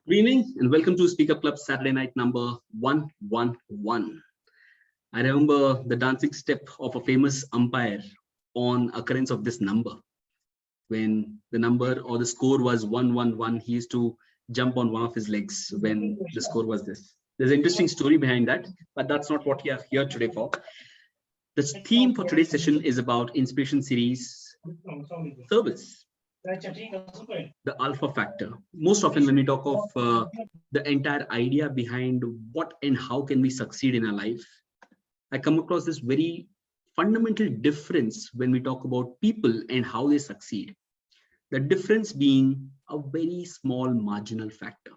Good evening and welcome to Speaker Club Saturday night number 111. I remember the dancing step of a famous umpire on occurrence of this number. When the number or the score was 111, he used to jump on one of his legs when the score was this. There's an interesting story behind that, but that's not what we are here today for. The theme for today's session is about Inspiration Series service. The alpha factor. Most often when we talk of the entire idea behind what and how can we succeed in our life, I come across this very fundamental difference when we talk about people and how they succeed. The difference being a very small marginal factor.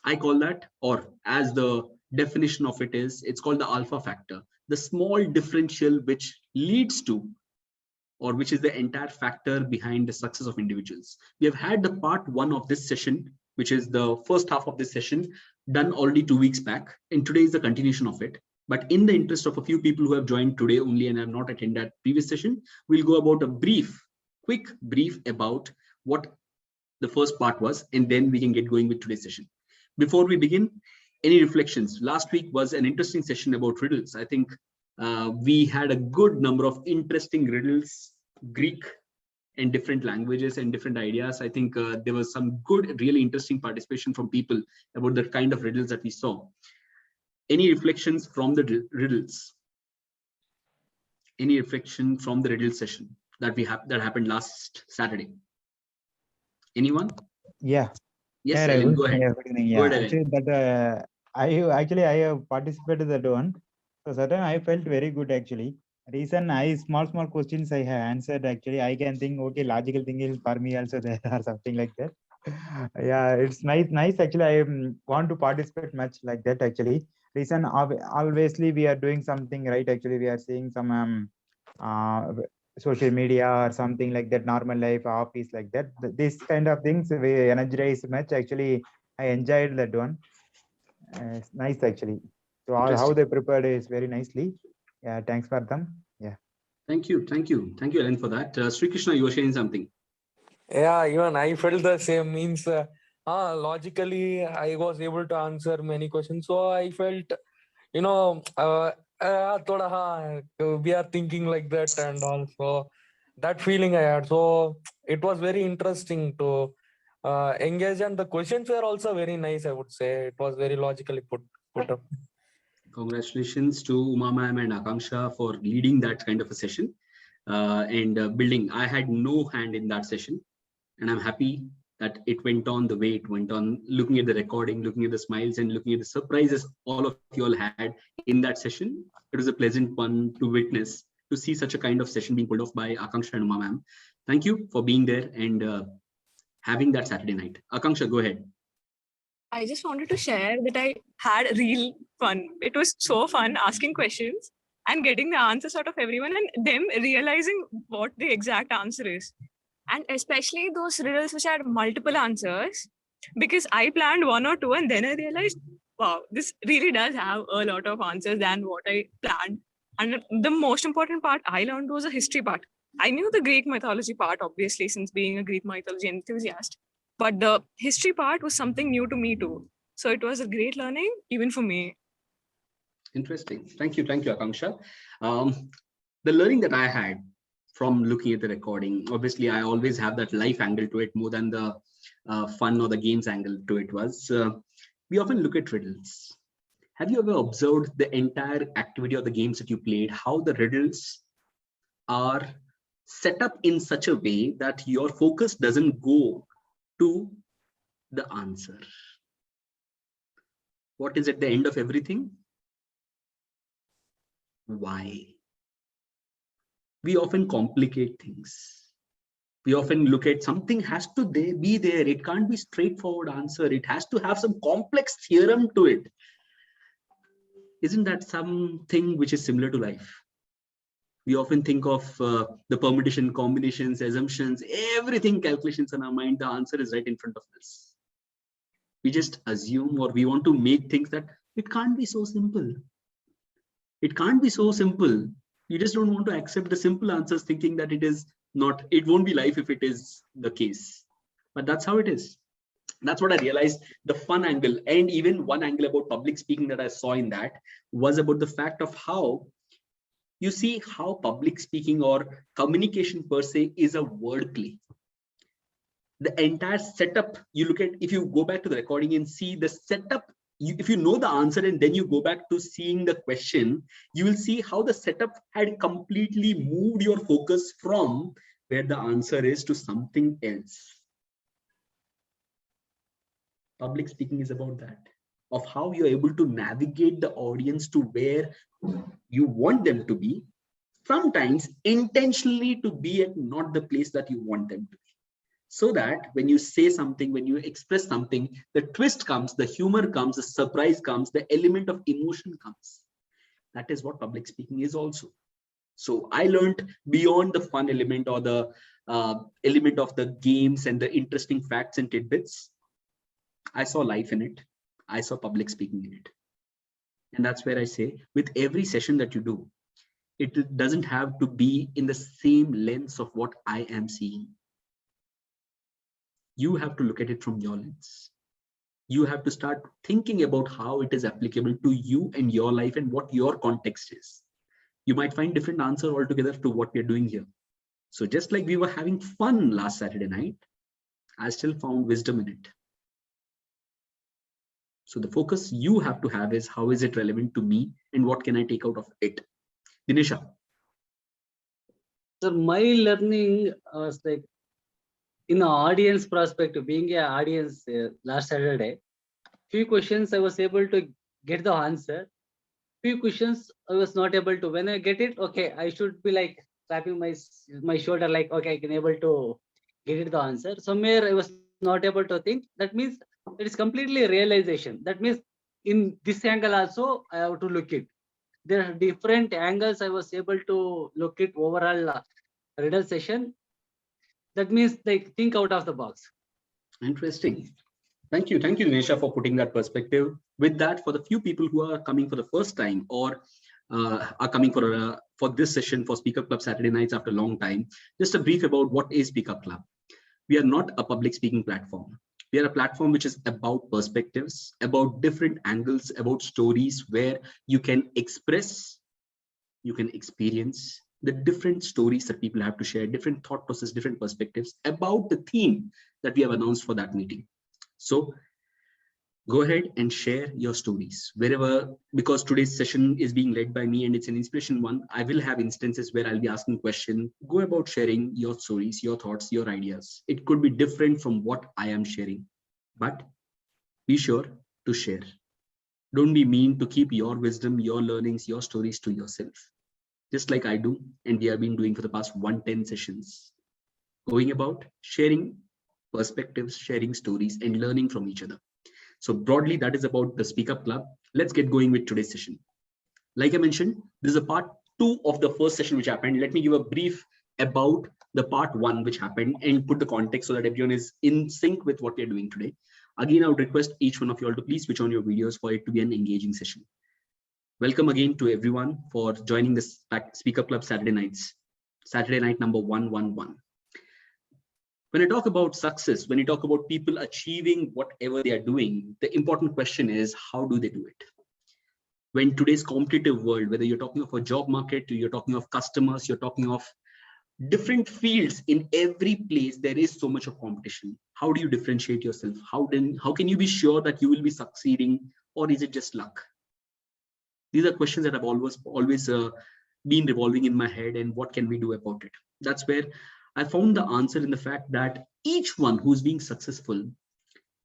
I call that, or as the definition of it is, it's called the alpha factor, the small differential which leads to, or which is the entire factor behind the success of individuals. We have had the part one of this session, which is the first half of this session, done already 2 weeks back, and today is the continuation of it. But in the interest of a few people who have joined today only and have not attended previous session, we'll go about a quick brief about what the first part was, and then we can get going with today's session. Before we begin, any reflections? Last week was an interesting session about riddles. I think we had a good number of interesting riddles, Greek and different languages and different ideas. I think there was some good, really interesting participation from people about the kind of riddles that we saw. Any reflections from the riddles? Any reflection from the riddle session that happened last Saturday? Anyone? Yeah. Yes, Yeah, Ellen, go ahead. Yeah, good evening. Go Yeah, ahead, actually, that I have participated that one. So certain I felt very good actually. Reason small questions I have answered actually. I can think okay, logical thinking for me also there or something like that. Yeah, it's nice actually. I want to participate much like that actually. Reason obviously we are doing something right. Actually, we are seeing some social media or something like that, normal life, office like that. This kind of things we energize much. Actually, I enjoyed that one. It's nice actually. So how they prepared is very nicely. Yeah, thanks for them. Yeah. Thank you, Ellen, for that. Sri Krishna, you were sharing something. Yeah, even I felt the same. Means logically, I was able to answer many questions. So I felt, we are thinking like that, and also that feeling I had. So it was very interesting to engage, and the questions were also very nice. I would say it was very logically put up. Congratulations to Uma ma'am and Akanksha for leading that kind of a session and building. I had no hand in that session, and I'm happy that it went on the way it went on, looking at the recording, looking at the smiles, and looking at the surprises all of you all had in that session. It was a pleasant one to witness, to see such a kind of session being pulled off by Akanksha and Uma ma'am. Thank you for being there and having that Saturday night. Akanksha, go ahead. I just wanted to share that I had real fun. It was so fun asking questions and getting the answers out of everyone and them realizing what the exact answer is. And especially those riddles which had multiple answers, because I planned one or two and then I realized, wow, this really does have a lot of answers than what I planned. And the most important part I learned was the history part. I knew the Greek mythology part, obviously, since being a Greek mythology enthusiast. But the history part was something new to me too. So it was a great learning, even for me. Interesting. Thank you, Akanksha. The learning that I had from looking at the recording, obviously, I always have that life angle to it more than the fun or the games angle to it was, we often look at riddles. Have you ever observed the entire activity of the games that you played, how the riddles are set up in such a way that your focus doesn't go to the answer? What is at the end of everything? Why? We often complicate things. We often look at something has to be there. It can't be straightforward answer. It has to have some complex theorem to it. Isn't that something which is similar to life? We often think of the permutation, combinations, assumptions, everything, calculations in our mind. The answer is right in front of us. We just assume, or we want to make things that it can't be so simple. It can't be so simple. You just don't want to accept the simple answers, thinking that it is not, it won't be life if it is the case. But that's how it is. That's what I realized, the fun angle. And even one angle about public speaking that I saw in that was about the fact of how you see how public speaking or communication per se is a wordplay. The entire setup, you look at, if you go back to the recording and see the setup, if you know the answer and then you go back to seeing the question, you will see how the setup had completely moved your focus from where the answer is to something else. Public speaking is about that, of how you're able to navigate the audience to where you want them to be, sometimes intentionally to be at not the place that you want them to be. So that when you say something, when you express something, the twist comes, the humor comes, the surprise comes, the element of emotion comes. That is what public speaking is also. So I learned beyond the fun element or the element of the games and the interesting facts and tidbits. I saw life in it. I saw public speaking in it. And that's where I say, with every session that you do, it doesn't have to be in the same lens of what I am seeing. You have to look at it from your lens. You have to start thinking about how it is applicable to you and your life and what your context is. You might find different answer altogether to what we're doing here. So just like we were having fun last Saturday night, I still found wisdom in it. So the focus you have to have is, how is it relevant to me and what can I take out of it? Dinesha. So my learning was like, in the audience perspective, being an audience last Saturday, few questions I was able to get the answer. Few questions I was not able to. When I get it, okay, I should be like tapping my shoulder, like, okay, I can able to get it the answer. Somewhere I was not able to think. That means it is completely realization. That means in this angle also I have to look it. There are different angles I was able to look at overall riddle session. That means like think out of the box. Interesting. Thank you, Dinesha, for putting that perspective. With that, for the few people who are coming for the first time or are coming for this session for Speaker Club Saturday nights after a long time, just a brief about what is Speaker Club. We are not a public speaking platform. We are a platform which is about perspectives, about different angles, about stories where you can express, you can experience the different stories that people have to share, different thought process, different perspectives about the theme that we have announced for that meeting. So go ahead and share your stories wherever, because today's session is being led by me and it's an inspiration one. I will have instances where I'll be asking questions. Go about sharing your stories, your thoughts, your ideas. It could be different from what I am sharing, but be sure to share. Don't be mean to keep your wisdom, your learnings, your stories to yourself. Just like I do, and we have been doing for the past 110 sessions, going about sharing perspectives, sharing stories, and learning from each other. So broadly, that is about the Speak Up Club. Let's get going with today's session. Like I mentioned, this is a part 2 of the first session which happened. Let me give a brief about the part 1 which happened and put the context so that everyone is in sync with what we're doing today. Again, I would request each one of you all to please switch on your videos for it to be an engaging session. Welcome again to everyone for joining this Speaker Club Saturday nights. Saturday night number 111. When I talk about success, when you talk about people achieving whatever they are doing, the important question is, how do they do it? When today's competitive world, whether you're talking of a job market, you're talking of customers, you're talking of different fields, in every place, there is so much of competition. How do you differentiate yourself? How can you be sure that you will be succeeding, or is it just luck? These are questions that have always been revolving in my head, and what can we do about it? That's where I found the answer in the fact that each one who's being successful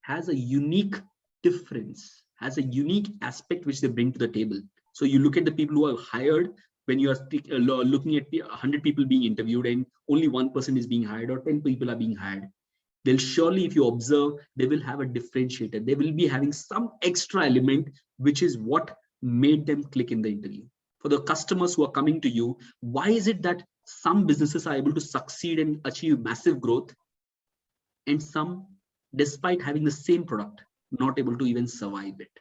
has a unique difference, has a unique aspect which they bring to the table. So you look at the people who are hired, when you are looking at 100 people being interviewed and only 1 person is being hired or 10 people are being hired, they'll surely, if you observe, they will have a differentiator. They will be having some extra element, which is what made them click in the interview. For the customers who are coming to you, why is it that some businesses are able to succeed and achieve massive growth, and some, despite having the same product, not able to even survive it?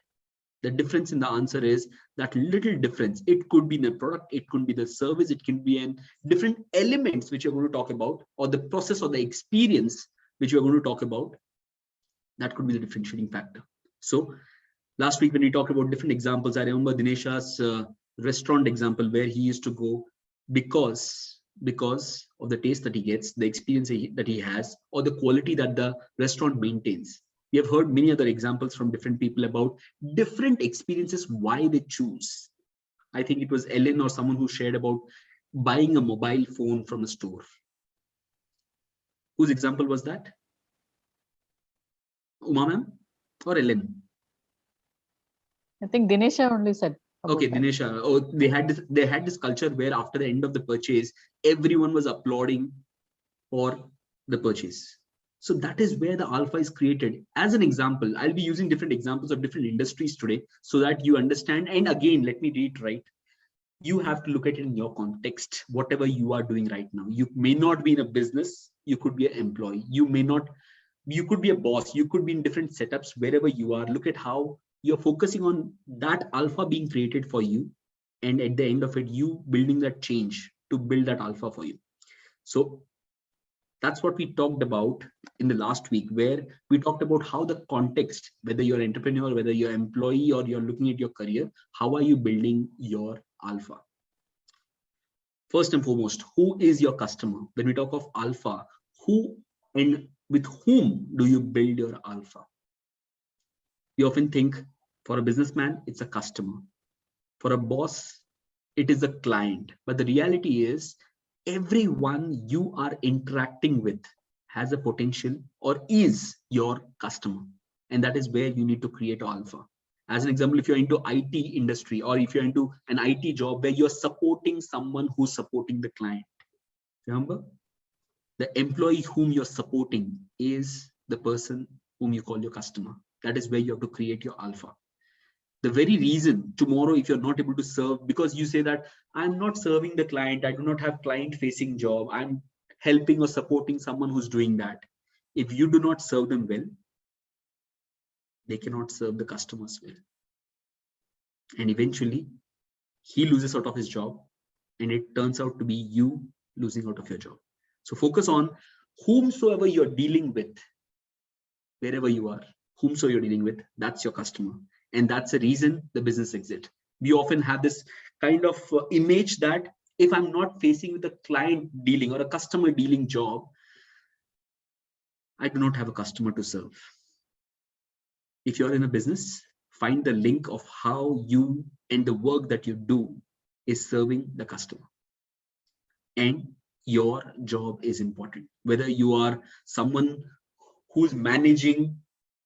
The difference in the answer is that little difference. It could be the product, it could be the service, it can be in different elements which you're going to talk about, or the process or the experience which you're going to talk about. That could be the differentiating factor. So last week when we talked about different examples, I remember Dinesha's restaurant example where he used to go because of the taste that he gets, the experience that he has, or the quality that the restaurant maintains. We have heard many other examples from different people about different experiences, why they choose. I think it was Ellen or someone who shared about buying a mobile phone from a store. Whose example was that? Uma ma'am or Ellen? I think Dinesha only said. Okay, that. Dinesha. Oh, they had this culture where after the end of the purchase, everyone was applauding for the purchase. So that is where the alpha is created. As an example, I'll be using different examples of different industries today so that you understand. And again, let me reiterate, you have to look at it in your context, whatever you are doing right now. You may not be in a business, you could be an employee, you could be a boss, you could be in different setups, wherever you are. Look at how you're focusing on that alpha being created for you. And at the end of it, you building that change to build that alpha for you. So that's what we talked about in the last week, where we talked about how the context, whether you're an entrepreneur, whether you're an employee, or you're looking at your career, how are you building your alpha? First and foremost, who is your customer? When we talk of alpha, who and with whom do you build your alpha? We often think for a businessman, it's a customer. For a boss, it is a client. But the reality is, everyone you are interacting with has a potential or is your customer. And that is where you need to create alpha. As an example, if you're into IT industry, or if you're into an IT job where you're supporting someone who's supporting the client, remember, the employee whom you're supporting is the person whom you call your customer. That is where you have to create your alpha. The very reason tomorrow, if you're not able to serve, because you say that I'm not serving the client, I do not have client facing job, I'm helping or supporting someone who's doing that. If you do not serve them well, they cannot serve the customers well. And eventually he loses out of his job, and it turns out to be you losing out of your job. So focus on whomsoever you're dealing with, wherever you are, whomsoever you're dealing with, that's your customer. And that's the reason the business exit. We often have this kind of image that if I'm not facing with a client dealing or a customer dealing job, I do not have a customer to serve. If you're in a business, find the link of how you and the work that you do is serving the customer. And your job is important. Whether you are someone who's managing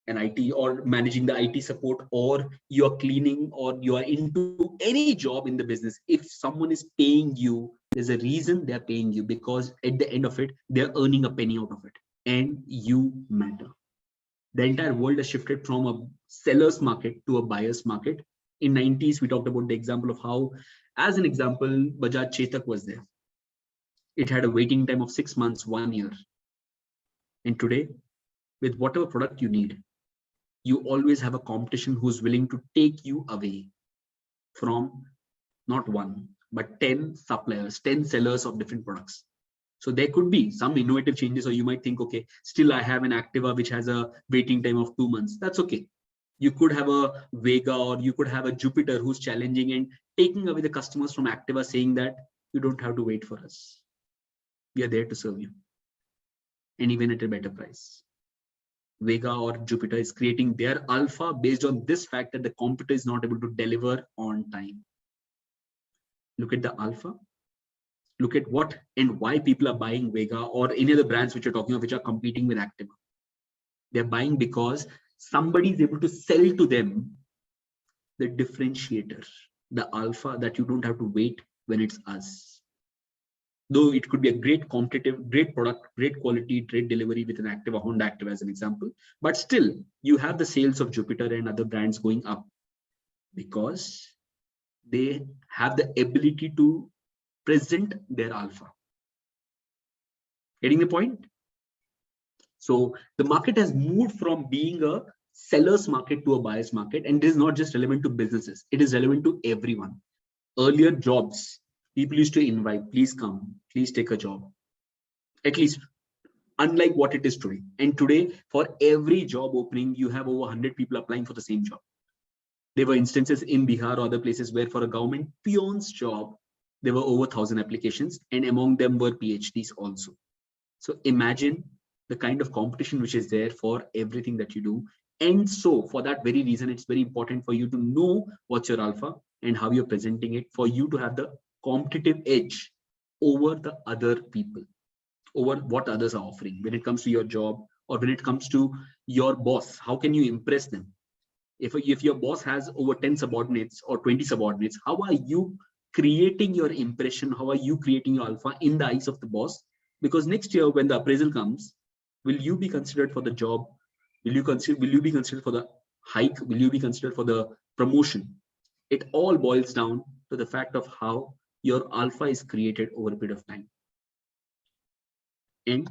an IT or managing the IT support, or you're cleaning, or you are into any job in the business, if someone is paying you, there's a reason they're paying you, because at the end of it, they're earning a penny out of it, and you matter. The entire world has shifted from a seller's market to a buyer's market. In 90s, we talked about the example of how, as an example, Bajaj Chetak was there. It had a waiting time of 6 months, 1 year. And today, with whatever product you need, you always have a competition who's willing to take you away from not one, but 10 suppliers, 10 sellers of different products. So there could be some innovative changes, or you might think, okay, still I have an Activa which has a waiting time of 2 months. That's okay. You could have a Vega, or you could have a Jupiter who's challenging and taking away the customers from Activa, saying that you don't have to wait for us. We are there to serve you, and even at a better price. Vega or Jupiter is creating their alpha based on this fact that the competitor is not able to deliver on time. Look at the alpha. Look at what and why people are buying Vega or any other brands which you're talking of, which are competing with Activa. They're buying because somebody is able to sell to them the differentiator, the alpha, that you don't have to wait when it's us. Though it could be a great competitive, great product, great quality, great delivery with an Activa, Honda Activa as an example, but still you have the sales of Jupiter and other brands going up because they have the ability to present their alpha. Getting the point? So the market has moved from being a seller's market to a buyer's market, and it is not just relevant to businesses, it is relevant to everyone. Earlier jobs, people used to invite, please come, please take a job. At least unlike what it is today. And today, for every job opening, you have over 100 people applying for the same job. There were instances in Bihar or other places where for a government peon's job, there were over 1,000 applications, and among them were PhDs also. So imagine the kind of competition which is there for everything that you do. And so for that very reason, it's very important for you to know what's your alpha and how you're presenting it, for you to have the competitive edge over the other people, over what others are offering when it comes to your job or when it comes to your boss. How can you impress them? If your boss has over 10 subordinates or 20 subordinates, how are you creating your impression? How are you creating your alpha in the eyes of the boss? Because next year when the appraisal comes, will you be considered for the job? Will you be considered for the hike? Will you be considered for the promotion? It all boils down to the fact of how your alpha is created over a period of time. And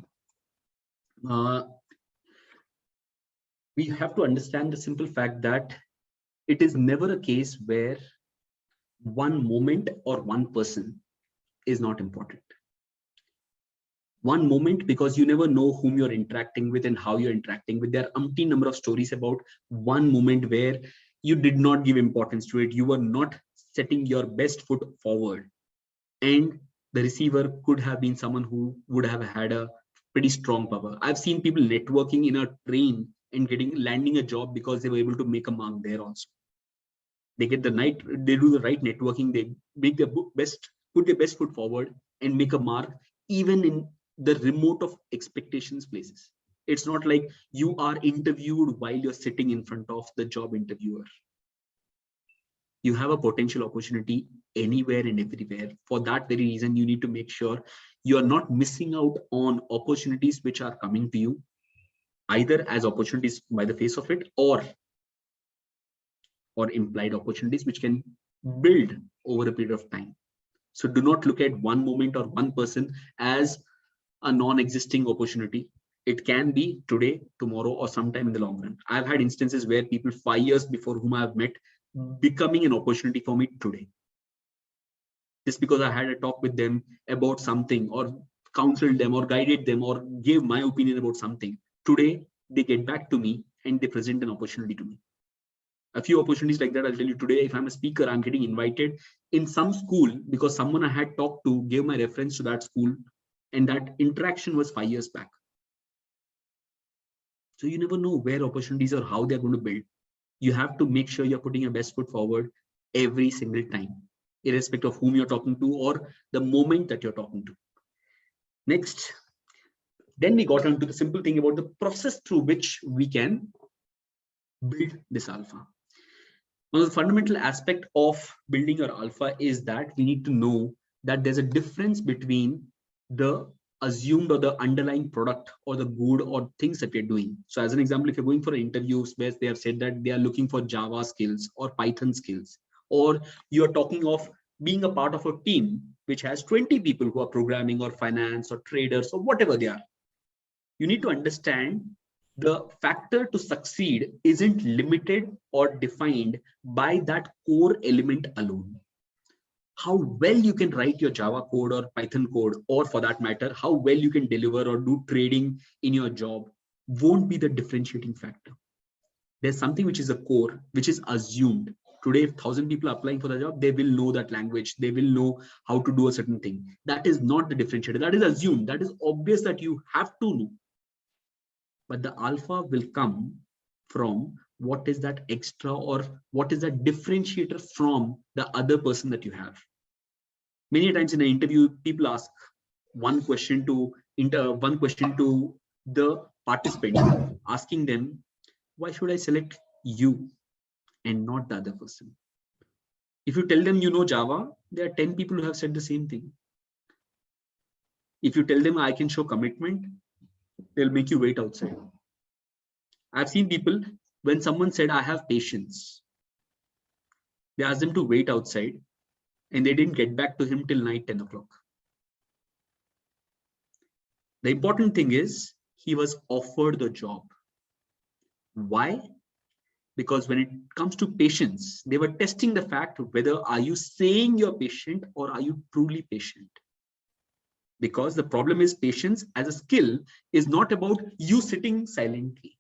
we have to understand the simple fact that it is never a case where one moment or one person is not important. One moment, because you never know whom you're interacting with and how you're interacting with. There are umpteen number of stories about one moment where you did not give importance to it. You were not setting your best foot forward. And the receiver could have been someone who would have had a pretty strong power. I've seen people networking in a train and landing a job because they were able to make a mark there also. They do the right networking, they make their put their best foot forward and make a mark, even in the remote of expectations places. It's not like you are interviewed while you're sitting in front of the job interviewer. You have a potential opportunity anywhere and everywhere. For that very reason, you need to make sure you are not missing out on opportunities which are coming to you, either as opportunities by the face of it or implied opportunities which can build over a period of time. So do not look at one moment or one person as a non-existing opportunity. It can be today, tomorrow, or sometime in the long run. I've had instances where people 5 years before whom I have met becoming an opportunity for me today. Just because I had a talk with them about something or counseled them or guided them or gave my opinion about something. Today, they get back to me and they present an opportunity to me. A few opportunities like that, I'll tell you today. If I'm a speaker, I'm getting invited in some school because someone I had talked to gave my reference to that school, and that interaction was 5 years back. So you never know where opportunities or how they're going to build. You have to make sure you're putting your best foot forward every single time, irrespective of whom you're talking to or the moment that you're talking to. Next, then we got onto the simple thing about the process through which we can build this alpha. One of the fundamental aspect of building your alpha is that we need to know that there's a difference between the assumed or the underlying product or the good or things that we're doing. So as an example, if you're going for interviews where they have said that they are looking for Java skills or Python skills, or you're talking of being a part of a team which has 20 people who are programming or finance or traders or whatever they are, you need to understand the factor to succeed isn't limited or defined by that core element alone. How well you can write your Java code or Python code, or for that matter, how well you can deliver or do trading in your job won't be the differentiating factor. There's something which is a core, which is assumed. Today, if 1,000 people are applying for the job, they will know that language. They will know how to do a certain thing. That is not the differentiator. That is assumed. That is obvious that you have to know. But the alpha will come from what is that extra or what is that differentiator from the other person that you have. Many times in an interview, people ask one question to the participant, asking them, why should I select you and not the other person? If you tell them you know Java, there are 10 people who have said the same thing. If you tell them I can show commitment, they'll make you wait outside. I've seen people, when someone said, I have patience, they asked them to wait outside and they didn't get back to him till night 10 o'clock. The important thing is he was offered the job. Why? Because when it comes to patience, they were testing the fact whether are you saying you're patient or are you truly patient. Because the problem is patience as a skill is not about you sitting silently.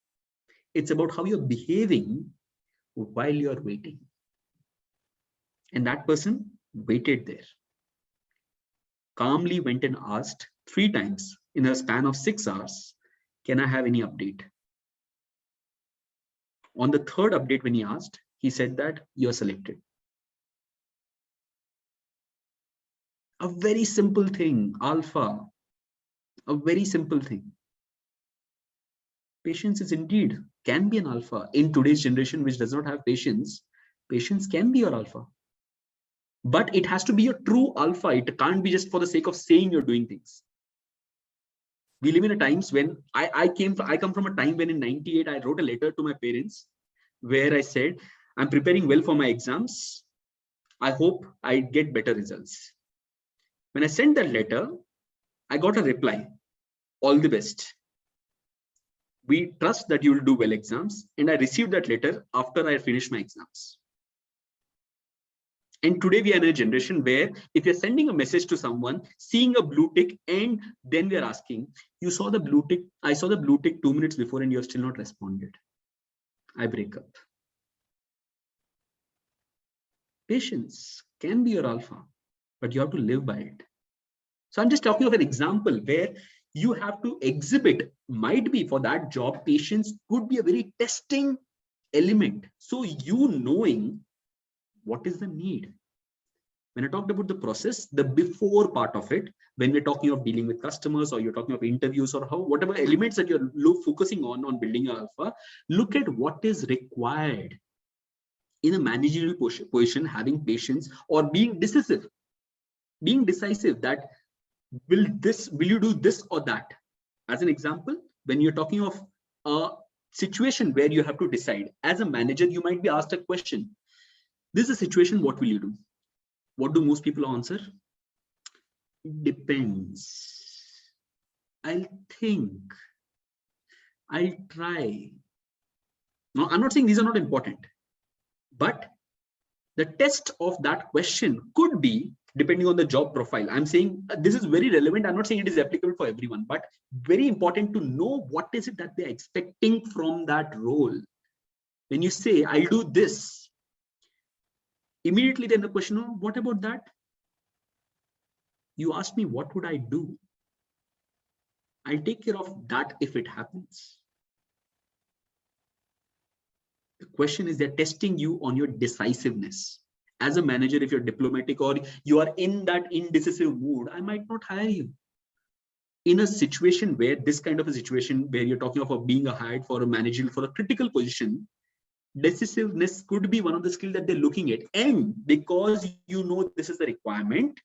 It's about how you're behaving while you're waiting. And that person waited there. Calmly went and asked 3 times in a span of 6 hours, can I have any update? On the 3rd update, when he asked, he said that you're selected. A very simple thing, alpha, a very simple thing. Patience is indeed, can be an alpha. In today's generation, which does not have patience, patience can be your alpha. But it has to be a true alpha. It can't be just for the sake of saying you're doing things. We live in a times when I come from a time when in 98, I wrote a letter to my parents where I said, I'm preparing well for my exams. I hope I get better results. When I sent that letter, I got a reply, all the best. We trust that you will do well exams. And I received that letter after I finished my exams. And today we are in a generation where if you're sending a message to someone, seeing a blue tick, and then we're asking, you saw the blue tick, I saw the blue tick 2 minutes before and you have still not responded. I break up. Patience can be your alpha, but you have to live by it. So I'm just talking of an example where you have to exhibit, might be for that job, patience could be a very testing element. So you knowing what is the need. When I talked about the process, the before part of it, when we're talking of dealing with customers or you're talking of interviews or how, whatever elements that you're focusing on building your alpha, look at what is required in a managerial position, having patience or being decisive that will you do this or that? As an example, when you're talking of a situation where you have to decide as a manager, you might be asked a question. This is a situation, what will you do? What do most people answer? Depends. I'll think. I'll try. Now, I'm not saying these are not important, but the test of that question could be depending on the job profile. I'm saying this is very relevant. I'm not saying it is applicable for everyone, but very important to know what is it that they're expecting from that role. When you say, I'll do this, immediately then the question, oh, what about that? You asked me, what would I do? I'll take care of that if it happens. The question is, they're testing you on your decisiveness. As a manager, if you're diplomatic or you are in that indecisive mood, I might not hire you. In a situation where this kind of a situation where you're talking of being hired for a managerial, for a critical position, decisiveness could be one of the skills that they're looking at. And because you know this is the requirement,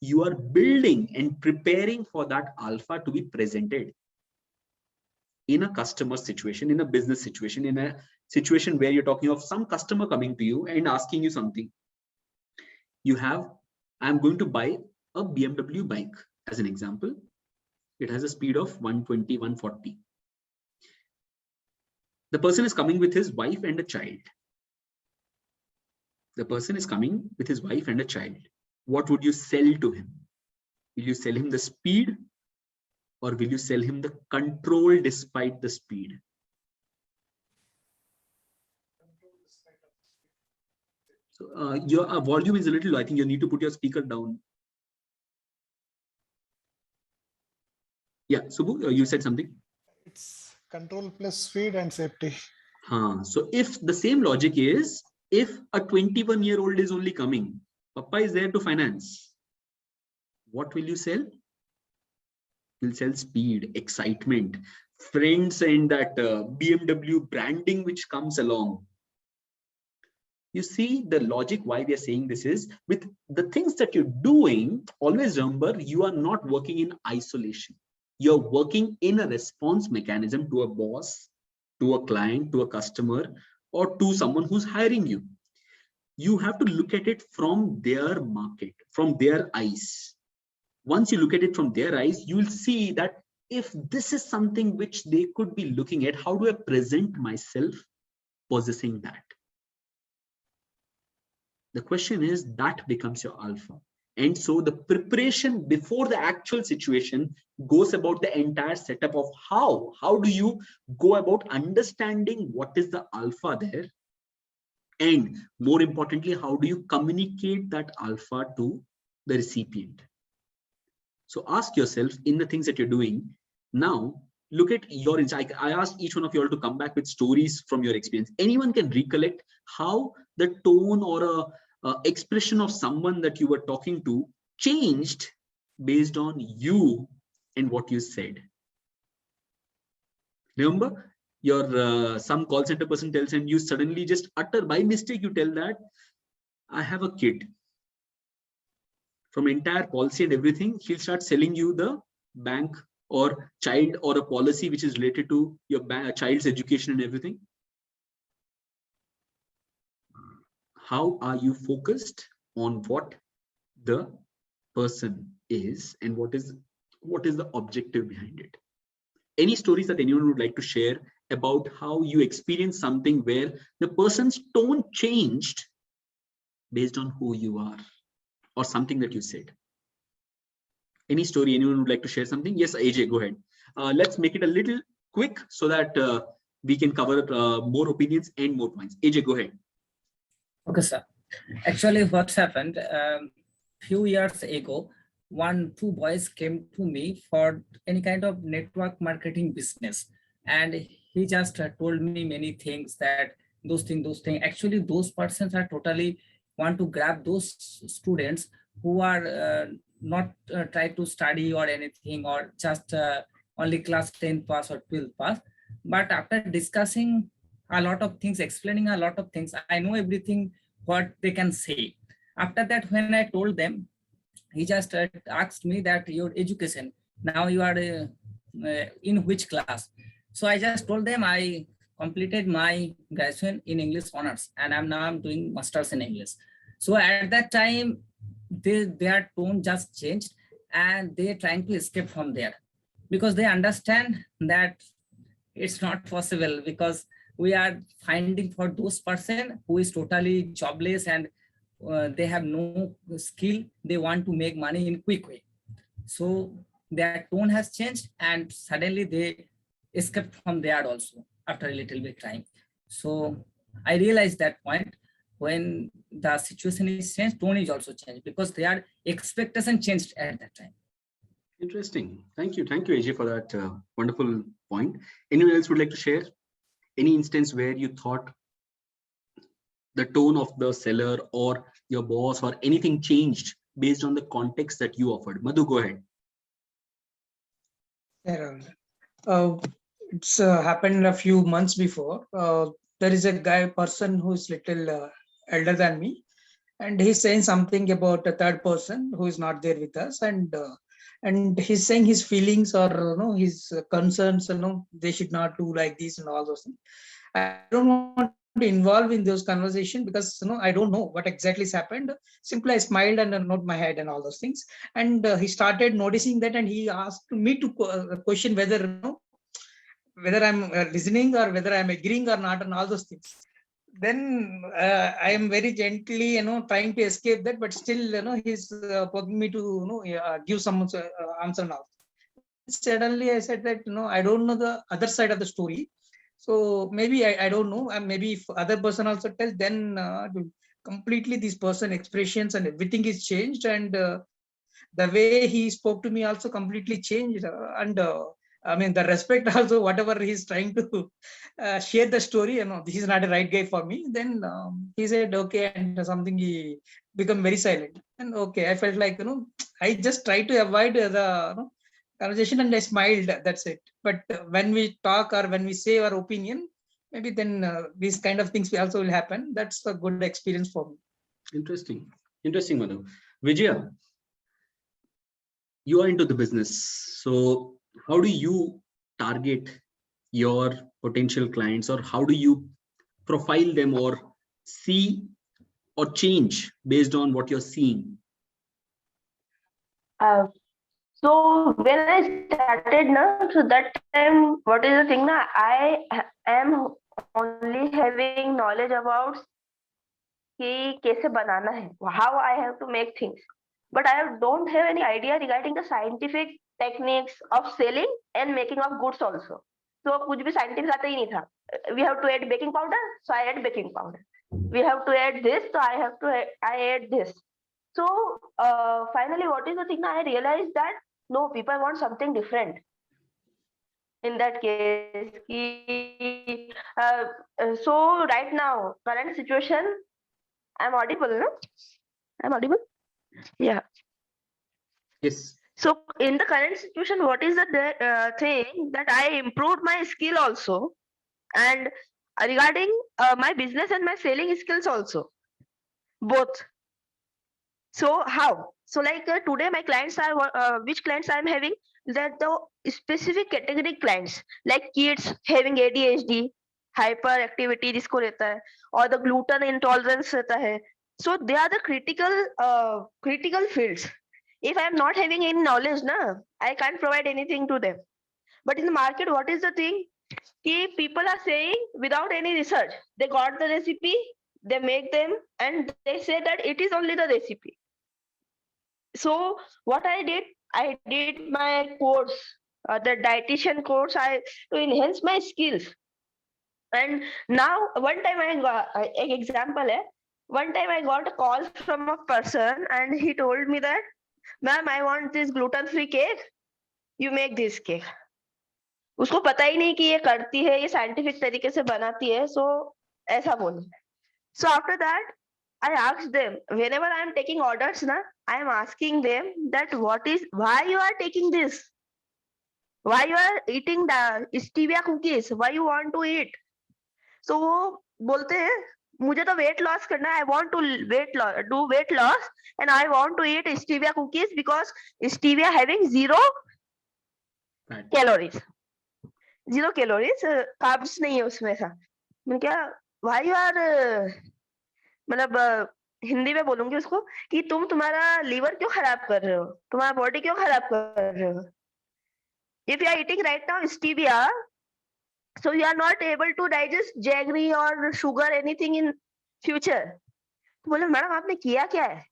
you are building and preparing for that alpha to be presented in a customer situation, in a business situation, in a situation where you're talking of some customer coming to you and asking you something. You have, I'm going to buy a BMW bike as an example. It has a speed of 120, 140. The person is coming with his wife and a child. The person is coming with his wife and a child. What would you sell to him? Will you sell him the speed or will you sell him the control despite the speed? So your volume is a little low. I think you need to put your speaker down. Yeah, Subbu, you said something. It's control plus speed and safety. So if the same logic is, if a 21-year-old is only coming, Papa is there to finance, what will you sell? You'll sell speed, excitement, friends, and that BMW branding which comes along. You see the logic why we are saying this is, with the things that you're doing, always remember you are not working in isolation. You're working in a response mechanism to a boss, to a client, to a customer, or to someone who's hiring you. You have to look at it from their market, from their eyes. Once you look at it from their eyes, you will see that if this is something which they could be looking at, how do I present myself possessing that? The question is, that becomes your alpha. And so the preparation before the actual situation goes about the entire setup of how do you go about understanding what is the alpha there, and more importantly, how do you communicate that alpha to the recipient. So ask yourself in the things that you're doing now, look at your insight. I asked each one of you all to come back with stories from your experience. Anyone can recollect how the tone or a expression of someone that you were talking to changed based on you and what you said. Remember, your some call center person tells, and you suddenly just utter by mistake, you tell that I have a kid. From entire policy and everything, he'll start selling you the bank or child or a policy which is related to your child's education and everything. How are you focused on what the person is and what is the objective behind it? Any stories that anyone would like to share about how you experienced something where the person's tone changed based on who you are or something that you said? Any story? Anyone would like to share something? Yes, AJ, go ahead. Let's make it a little quick so that we can cover more opinions and more points. AJ, go ahead. Okay, sir. Actually, what's happened, few years ago, two boys came to me for any kind of network marketing business. And he just told me many things, that those things. Actually, those persons are totally want to grab those students who are not try to study or anything, or just only class 10 pass or 12 pass. But after discussing a lot of things, explaining a lot of things, I know everything what they can say. After that, when I told them, he just asked me that your education, now you are in which class? So I just told them I completed my graduation in English honors, and I'm doing masters in English. So at that time, their tone just changed, and they're trying to escape from there, because they understand that it's not possible, because we are finding for those person who is totally jobless and they have no skill. They want to make money in quick way. So their tone has changed, and suddenly they escaped from there also after a little bit time. So I realized that point, when the situation is changed, tone is also changed, because their expectation changed at that time. Interesting. Thank you, AJ, for that wonderful point. Anyone else would like to share any instance where you thought the tone of the seller or your boss or anything changed based on the context that you offered? Madhu, go ahead. It's happened a few months before. There is a person who's little elder than me, and he's saying something about a third person who is not there with us, and he's saying his feelings or his concerns. They should not do like this and all those things. I don't want to involve in those conversations, because I don't know what exactly has happened. Simply I smiled and nodded my head and all those things. And he started noticing that, and he asked me to question whether I'm listening or whether I'm agreeing or not, and all those things. Then I am very gently, trying to escape that, but still, he's poking me to, give some answer now. Suddenly I said that, I don't know the other side of the story. So maybe I don't know, and maybe if other person also tells, then completely this person expressions and everything is changed, and the way he spoke to me also completely changed, and I mean the respect also, whatever he's trying to share the story, this is not a right guy for me. Then he said okay, and something he become very silent, and okay, I felt like I just try to avoid the conversation, and I smiled. That's it. But when we talk or when we say our opinion, maybe then these kind of things also will happen. That's a good experience for me. Interesting, Madhu. Vijaya, you are into the business. So how do you target your potential clients, or how do you profile them or see or change based on what you're seeing? So when I started now, so that time, what is the thing now? I am only having knowledge about कि कैसे बनाना है, how I have to make things. but I don't have any idea regarding the scientific techniques of selling and making of goods also. So कुछ भी scientific आता ही नहीं था. We have to add baking powder, so I add baking powder. We have to add this, so I add this. So finally, what is the thing? I realized that no, people want something different. In that case, so right now, current situation, I'm audible, no? I'm audible. Yeah. Yes. So in the current situation, what is the thing that I improved my skill also, and regarding my business and my selling skills also, both. So how? So like today my clients are which clients I am having, that the specific category clients like kids having ADHD, hyperactivity जिसको रहता है, or the gluten intolerance रहता है. So they are the critical fields. If I am not having any knowledge, I can't provide anything to them. But in the market, what is the thing? People are saying without any research, they got the recipe, they make them, and they say that it is only the recipe. So what I did my course, the dietitian course, to enhance my skills. And now one time I got an example. One time I got a call from a person and he told me that, ma'am, I want this gluten-free cake. You make this cake. उसको पता ही नहीं कि ये करती है, ये scientific तरीके से बनाती है. So ऐसा बोले. So after that, I asked them, whenever I am taking orders, I am asking them that why you are taking this? Why you are eating the stevia cookies? Why you want to eat? So वो बोलते हैं, मुझे तो weight loss करना है. I want to do weight loss, and I want to eat stevia cookies because stevia having zero calories. Zero calories, carbs नहीं है उसमें ऐसा. मैंने क्या, why you are मतलब हिंदी में बोलूंगी उसको कि तुम्हारा लीवर क्यों खराब कर रहे हो, तुम्हारा बॉडी क्यों खराब कर रहे हो. If you are eating right now stevia, so you are not able to digest jaggery or sugar anything in future. तो बोले मैडम आपने किया क्या है?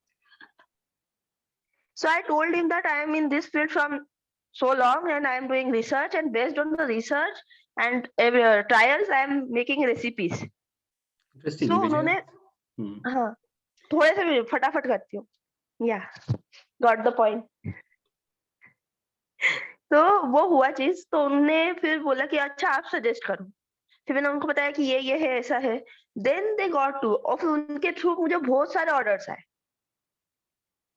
So I told him that I am in this field from so long and I am doing research, and based on the research and trials I am making recipes. Interesting. So उन्होंने हाँ थोड़े से फटाफट करती हूँ. Yeah, got the point. तो वो हुआ चीज, तो उन्होंने फिर बोला कि अच्छा आप सजेस्ट करो. फिर मैंने उनको बताया कि ये है ऐसा है. देन दे गॉट टू, और फिर उनके थ्रू मुझे बहुत सारे ऑर्डर्स आए.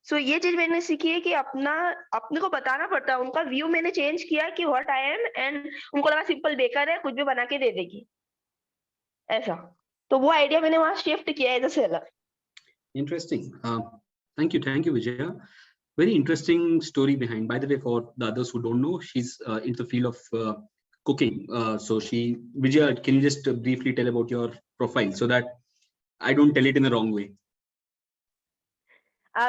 सो ये चीज मैंने सीखी है कि अपने को बताना पड़ता है. उनका व्यू मैंने चेंज किया कि व्हाट आई एम, एंड उनको लगा सिंपल बेकर है, कुछ भी बना के दे देगी ऐसा. तो वो आइडिया मैंने वहां शिफ्ट किया as a seller. Interesting. Thank you, Vijaya. Very interesting story behind. By the way, for the others who don't know, she's in the field of cooking. So Vijaya, can you just briefly tell about your profile so that I don't tell it in the wrong way?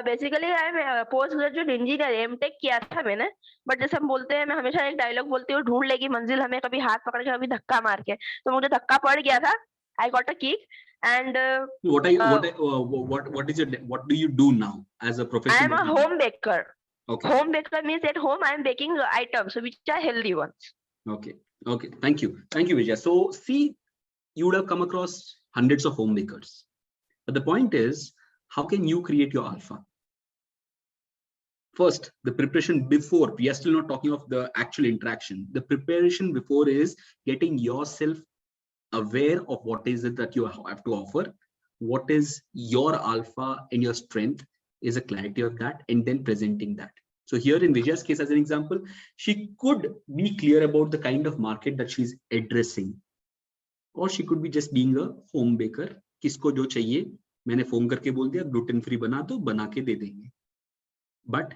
Basically I am post graduate engineer, MTech किया था मैंने. But जैसे हम बोलते हैं, मैं हमेशा एक डायलॉग बोलती हूँ, ढूंढ लेगी मंजिल हमें कभी हाथ पकड़ के कभी धक्का मार के. तो मुझे धक्का पड़ गया था. I got a kick. And what do you do now as a profession? I am a home baker. Okay. Home baker means at home I am baking items which are healthy ones. Okay. Thank you, Vijaya. So see, you would have come across hundreds of home bakers, but the point is, how can you create your alpha? First, the preparation before. We are still not talking of the actual interaction. The preparation before is getting yourself aware of what is it that you have to offer, what is your alpha and your strength, is a clarity of that, and then presenting that. So here in Vijaya's case, as an example, she could be clear about the kind of market that she's addressing, or she could be just being a home baker. किसको जो चाहिए मैंने phone करके बोल दिया, gluten free बना दो, बना के दे देंगे. But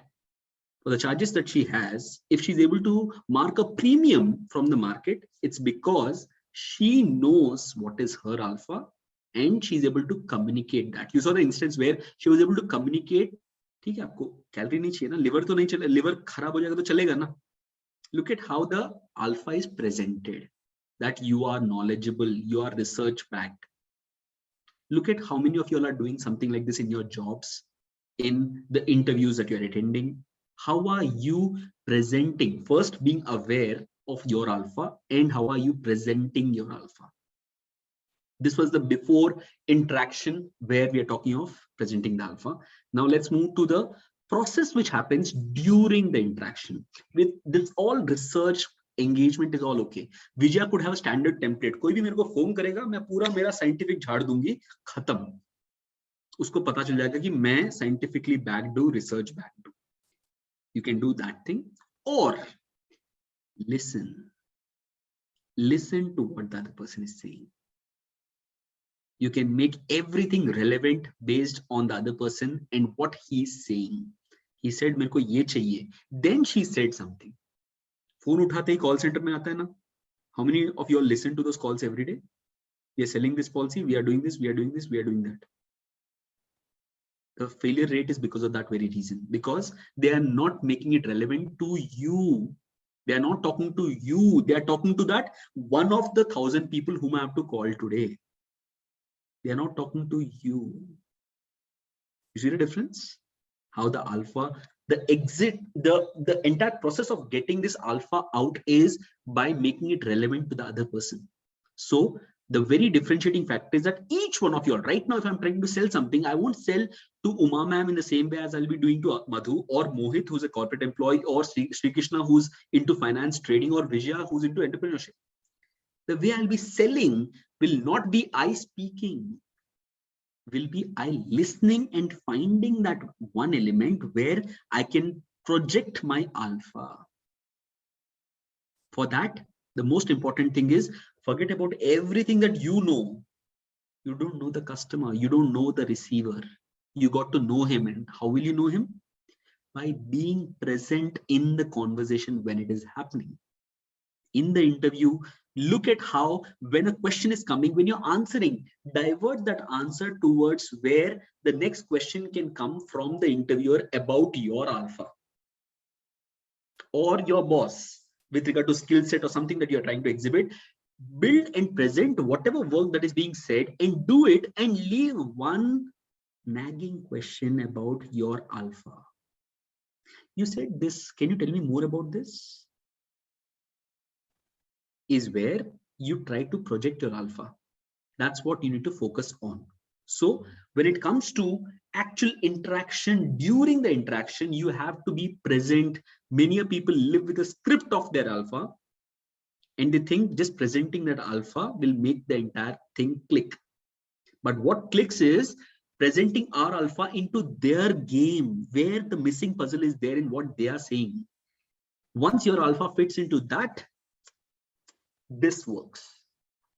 for the charges that she has, if she's able to mark a premium from the market, it's because she knows what is her alpha and she's able to communicate that. You saw the instance where she was able to communicate. ठीक है, आपको calorie नहीं चाहिए ना, liver तो नहीं चले, liver खराब हो जाएगा तो चलेगा ना. Look at how the alpha is presented, that you are knowledgeable, you are research backed. Look at how many of you all are doing something like this in your jobs. in the interviews that you're attending? How are you presenting? First, being aware of your alpha, and how are you presenting your alpha? This was the before interaction where we are talking of presenting the alpha. Now let's move to the process which happens during the interaction. With this all research engagement is all okay. Vijaya could have a standard template. कोई भी मेरे को phone करेगा, मैं पूरा मेरा scientific झाड़ दूंगी, खत्म. उसको पता चल जाएगा कि मैं scientifically backed हूँ, research backed हूँ. You can do that thing, or listen to what the other person is saying. You can make everything relevant based on the other person and what he's saying. He said, मेरे को ये चाहिए. Then she said something. Phone उठाते ही call center में आता है ना? How many of you all listen to those calls every day? We are selling this policy. We are doing this. We are doing this. We are doing that. The failure rate is because of that very reason. Because they are not making it relevant to you. They are not talking to you. They are talking to that one of the 1,000 people whom I have to call today. They are not talking to you. You see the difference? How the alpha, the exit, the entire process of getting this alpha out is by making it relevant to the other person. So the very differentiating factor is that each one of you all, right now, if I'm trying to sell something, I won't sell to Uma ma'am in the same way as I'll be doing to Madhu or Mohit, who's a corporate employee, or Sri Krishna, who's into finance trading, or Vijaya, who's into entrepreneurship. The way I'll be selling will not be I speaking, will be I listening and finding that one element where I can project my alpha. For that, the most important thing is forget about everything that you know. You don't know the customer. You don't know the receiver. You got to know him. And how will you know him? By being present in the conversation when it is happening. In the interview, look at how when a question is coming, when you're answering, divert that answer towards where the next question can come from the interviewer about your alpha or your boss with regard to skill set or something that you're trying to exhibit. Build and present whatever work that is being said and do it, and leave one nagging question about your alpha. You said this, can you tell me more about this? Is where you try to project your alpha. That's what you need to focus on. So when it comes to actual interaction, during the interaction, you have to be present. Many people live with a script of their alpha, and they think just presenting that alpha will make the entire thing click. But what clicks is presenting our alpha into their game, where the missing puzzle is there in what they are saying. Once your alpha fits into that, this works.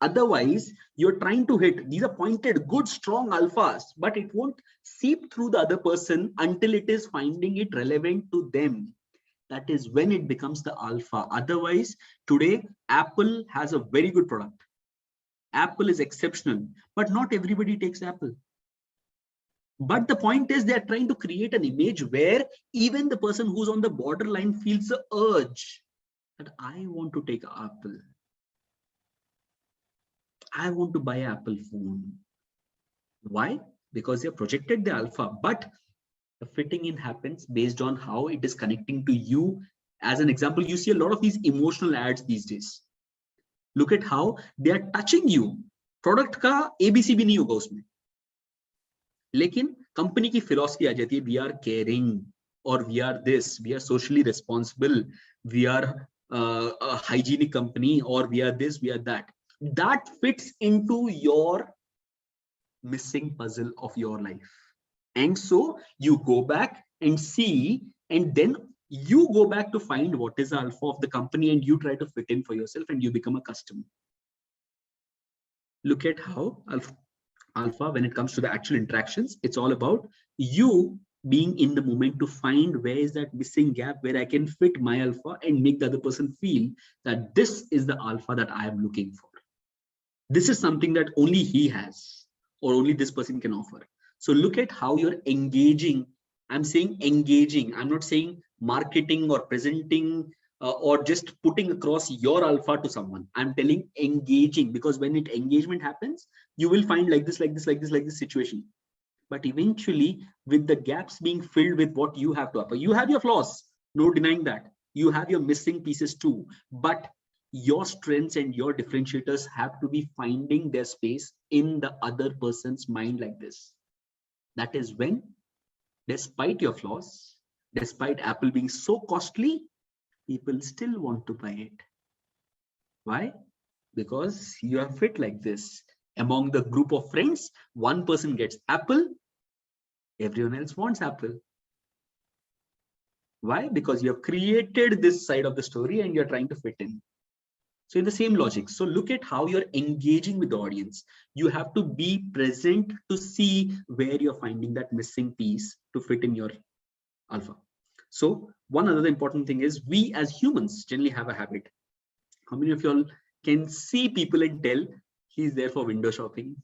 Otherwise, you're trying to hit, these are pointed, good, strong alphas, but it won't seep through the other person until it is finding it relevant to them. That is when it becomes the alpha. Otherwise, today, Apple has a very good product. Apple is exceptional, but not everybody takes Apple. But the point is, they're trying to create an image where even the person who's on the borderline feels the urge that I want to take Apple. I want to buy an Apple phone. Why? Because they have projected the alpha, but the fitting in happens based on how it is connecting to you. As an example, you see a lot of these emotional ads these days. Look at how they are touching you. Product का ABC भी नहीं होगा उसमें. लेकिन company की philosophy आ जाती है, we are caring, or we are this, we are socially responsible, we are a hygienic company, or we are this, we are that. That fits into your missing puzzle of your life. And so you go back and see, and then you go back to find what is the alpha of the company, and you try to fit in for yourself, and you become a customer. Look at how alpha, when it comes to the actual interactions, it's all about you being in the moment to find where is that missing gap where I can fit my alpha and make the other person feel that this is the alpha that I am looking for. This is something that only he has, or only this person can offer. So look at how you're engaging. I'm saying engaging. I'm not saying marketing or presenting or just putting across your alpha to someone. I'm telling engaging, because when engagement happens, you will find like this situation. But eventually, with the gaps being filled with what you have to offer, you have your flaws, no denying that. You have your missing pieces too, but your strengths and your differentiators have to be finding their space in the other person's mind like this. That is when, despite your flaws, despite Apple being so costly, people still want to buy it. Why? Because you are fit like this. Among the group of friends, one person gets Apple, everyone else wants Apple. Why? Because you have created this side of the story and you're trying to fit in. So in the same logic, so look at how you're engaging with the audience. You have to be present to see where you're finding that missing piece to fit in your alpha. So one other important thing is, we as humans generally have a habit. How many of y'all can see people and tell he's there for window shopping?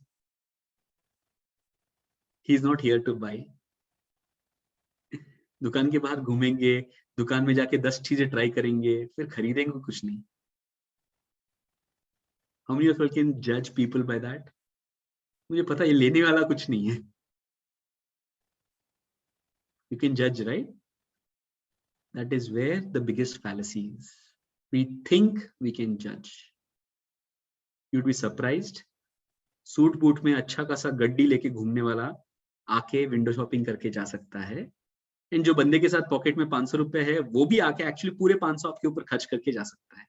He's not here to buy. दुकान के बाहर घूमेंगे, दुकान में जाके 10 चीजें try करेंगे, फिर खरीदेंगे कुछ नहीं. How many of you can judge people by that? मुझे पता है ये लेने वाला कुछ नहीं है. You can judge, right? That is where the biggest fallacy is. We think we can judge. You'd be surprised. Suit boot में अच्छा खासा गड्डी लेके घूमने वाला आके विंडो शॉपिंग करके जा सकता है. एंड जो बंदे के साथ पॉकेट में 500 रुपए है, वो भी आके एक्चुअली पूरे 500 आपके ऊपर खर्च करके जा सकता है.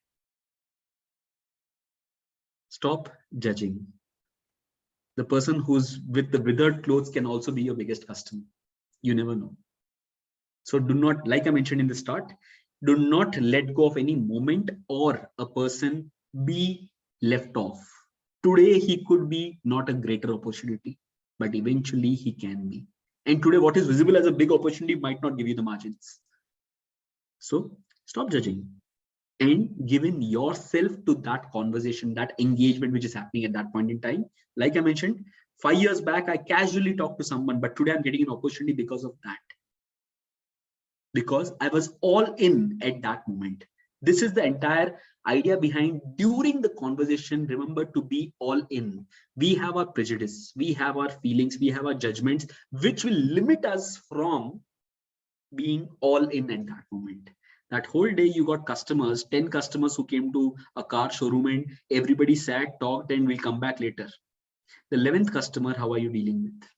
Stop judging. The person who's with the withered clothes can also be your biggest customer. You never know. So do not, like I mentioned in the start, do not let go of any moment or a person be left off. Today, he could be not a greater opportunity, but eventually he can be. And today, what is visible as a big opportunity might not give you the margins. So stop judging and giving yourself to that conversation, that engagement which is happening at that point in time. Like I mentioned, 5 years back, I casually talked to someone, but today I'm getting an opportunity because of that. Because I was all in at that moment. This is the entire idea behind, during the conversation, remember to be all in. We have our prejudice, we have our feelings, we have our judgments, which will limit us from being all in at that moment. That whole day you got customers, 10 customers who came to a car showroom and everybody sat, talked, and we'll come back later. The 11th customer, how are you dealing with?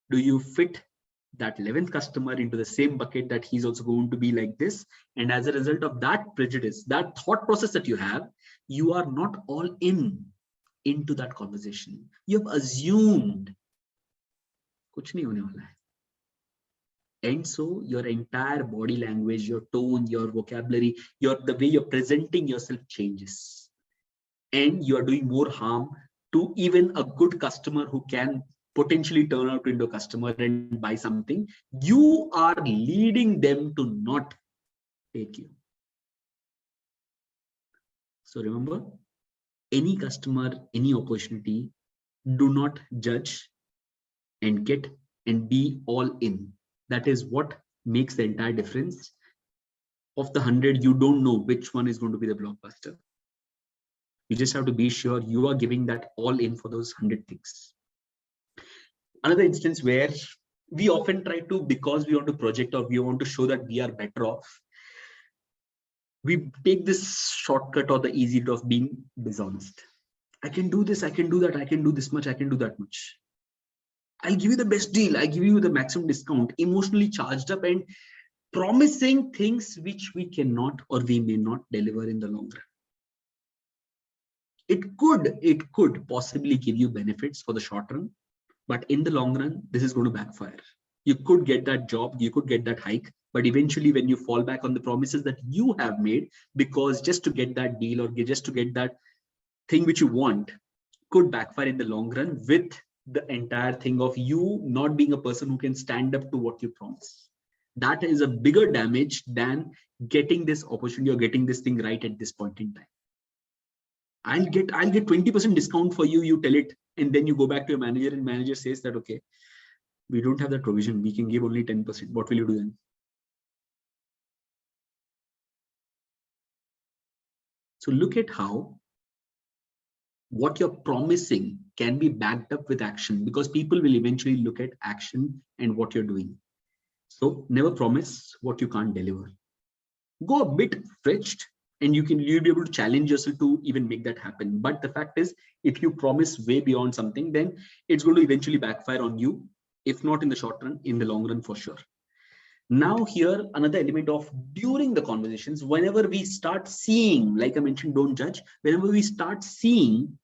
Do you fit that 11th customer into the same bucket that he's also going to be like this? And as a result of that prejudice, that thought process that you have, you are not all in into that conversation. You have assumed kuch nahi hone wala hai. And so your entire body language, your tone, your vocabulary, the way you're presenting yourself changes. And you are doing more harm to even a good customer who can potentially turn out into a customer and buy something. You are leading them to not take you. So remember, any customer, any opportunity, do not judge and get and be all in. That is what makes the entire difference. Of the 100, you don't know which one is going to be the blockbuster. You just have to be sure you are giving that all in for those 100 things. Another instance where we often try to, because we want to project or we want to show that we are better off, we take this shortcut or the easy route of being dishonest. I can do this, I can do that, I can do this much, I can do that much. I'll give you the best deal, I give you the maximum discount, emotionally charged up and promising things which we cannot or we may not deliver in the long run. It could possibly give you benefits for the short run, but in the long run, this is going to backfire. You could get that job, you could get that hike, but eventually when you fall back on the promises that you have made, because just to get that deal or just to get that thing which you want, could backfire in the long run with the entire thing of you not being a person who can stand up to what you promise. That is a bigger damage than getting this opportunity or getting this thing right at this point in time. I'll get 20% discount for you, you tell it, and then you go back to your manager and manager says that, okay, we don't have that provision, we can give only 10%. What will you do then? So look at how what you're promising can be backed up with action, because people will eventually look at action and what you're doing. So never promise what you can't deliver. Go a bit stretched, and you'll be able to challenge yourself to even make that happen. But the fact is, if you promise way beyond something, then it's going to eventually backfire on you, if not in the short run, in the long run for sure. Now here, another element of during the conversations, whenever we start seeing, like I mentioned, don't judge, whenever we start seeing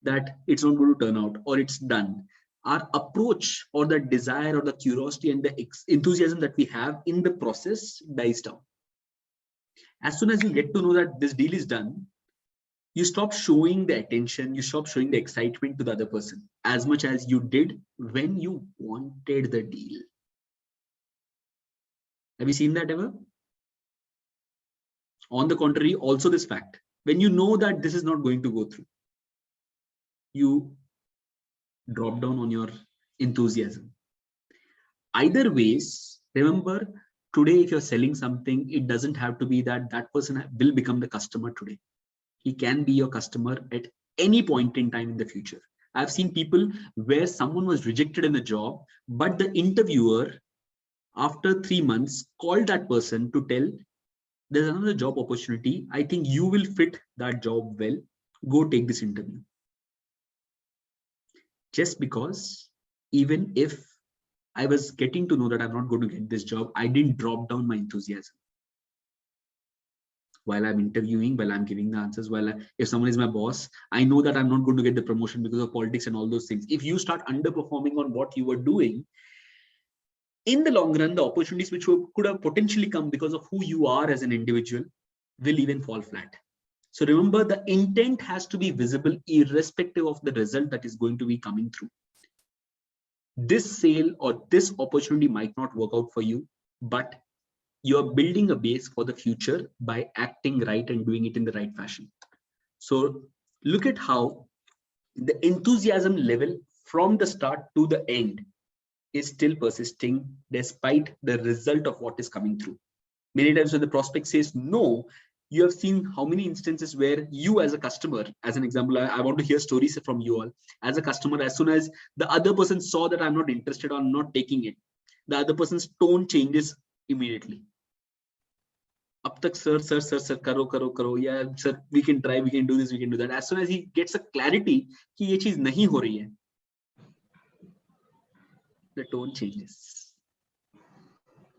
that it's not going to turn out or it's done, our approach or the desire or the curiosity and the enthusiasm that we have in the process dies down. As soon as you get to know that this deal is done, you stop showing the attention, you stop showing the excitement to the other person as much as you did when you wanted the deal. Have you seen that ever? On the contrary, also this fact, when you know that this is not going to go through, you drop down on your enthusiasm. Either ways, remember, today if you're selling something, it doesn't have to be that that person will become the customer today. He can be your customer at any point in time in the future. I've seen people where someone was rejected in the job, but the interviewer, after 3 months, called that person to tell, there's another job opportunity. I think you will fit that job well. Go take this interview. Just because even if I was getting to know that I'm not going to get this job, I didn't drop down my enthusiasm. While I'm interviewing, while I'm giving the answers, if someone is my boss, I know that I'm not going to get the promotion because of politics and all those things. If you start underperforming on what you were doing, in the long run, the opportunities which could have potentially come because of who you are as an individual will even fall flat. So remember, the intent has to be visible irrespective of the result that is going to be coming through. This sale or this opportunity might not work out for you, but you're building a base for the future by acting right and doing it in the right fashion. So look at how the enthusiasm level from the start to the end is still persisting despite the result of what is coming through. Many times when the prospect says no, you have seen how many instances where you as a customer, as an example, I want to hear stories from you all. As a customer, as soon as the other person saw that I'm not interested or I'm not taking it, the other person's tone changes immediately. Up tak sir, karo, yeah, sir, we can try, we can do this, we can do that. As soon as he gets a clarity कि ये चीज नहीं हो रही है, the tone changes.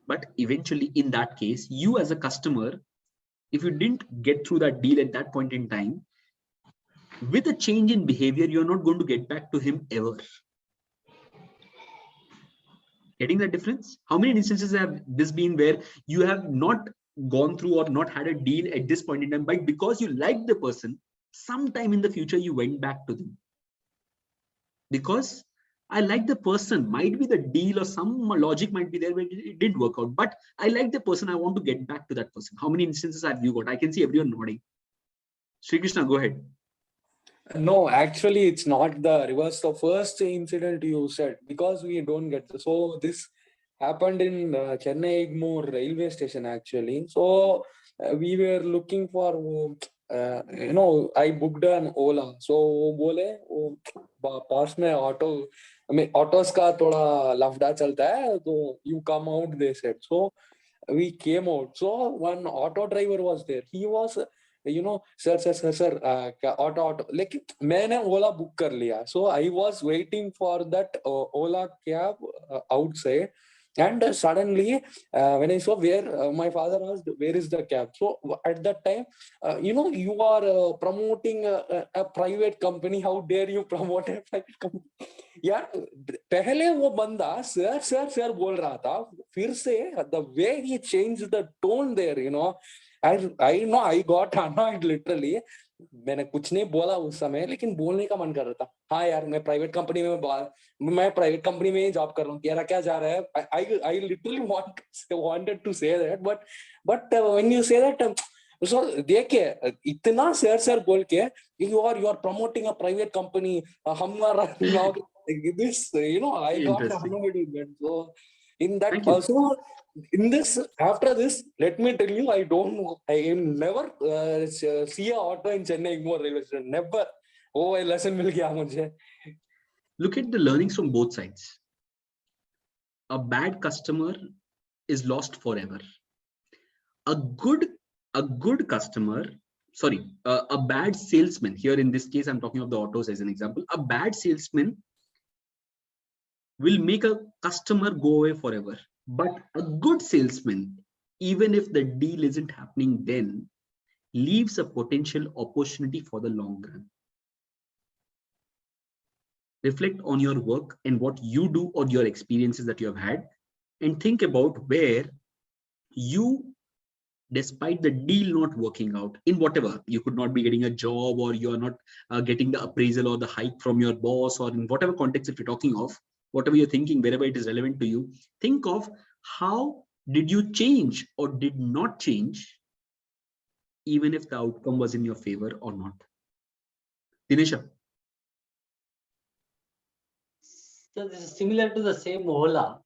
But eventually, in that case, you as a customer, if you didn't get through that deal at that point in time, with a change in behavior, you're not going to get back to him ever. Getting the difference? How many instances have this been where you have not gone through or not had a deal at this point in time, but because you liked the person, sometime in the future, you went back to them? Because I like the person, might be the deal or some logic might be there where it didn't work out, but I like the person, I want to get back to that person. How many instances have you got? I can see everyone nodding. Sri Krishna, go ahead. No, actually, it's not the reverse. The first incident you said, because we don't get this. So this happened in Chennai Egmore railway station actually. So we were looking for, I booked an Ola. So वो बोले पास में auto, I mean autos का थोड़ा लफड़ा चलता है, तो you come out, they said. So we came out. So one auto driver was there. He was, sir, auto, लेकिन मैंने ओला बुक कर लिया. So I was waiting for that Ola cab outside, and suddenly when I saw where, my father asked, where is the cab? So at that time, you are promoting a private company. How dare you promote a private company? यार पहले वो बंदा sir sir sir बोल रहा था, फिर से the way he changed the tone there, I got annoyed literally. मैंने कुछ नहीं बोला उस समय, लेकिन बोलने का मन कर रहा था. हाँ यार, मैं प्राइवेट कंपनी में ही जॉब कर रहा हूँ, तेरा क्या जा रहा है? I literally wanted to say that, but when you say that, so देखिए इतना सर बोल के you are promoting a private company, हमारा this, I got annoyed with that. So in that also, in this, after this, let me tell you, I never see a auto in Chennai Egmore railway station. Never. Oh, lesson मिल गया मुझे. Look at the learnings from both sides. A bad customer is lost forever. A good customer, sorry, a bad salesman, here in this case I'm talking of the autos as an example, a bad salesman will make a customer go away forever, but a good salesman, even if the deal isn't happening then, leaves a potential opportunity for the long run. Reflect on your work and what you do or your experiences that you have had, and think about where you, despite the deal not working out in whatever, you could not be getting a job, or you're not getting the appraisal or the hike from your boss, or in whatever context if you're talking of, whatever you're thinking, wherever it is relevant to you, think of how did you change or did not change, even if the outcome was in your favor or not. Dinesha. So this is similar to the same Ola.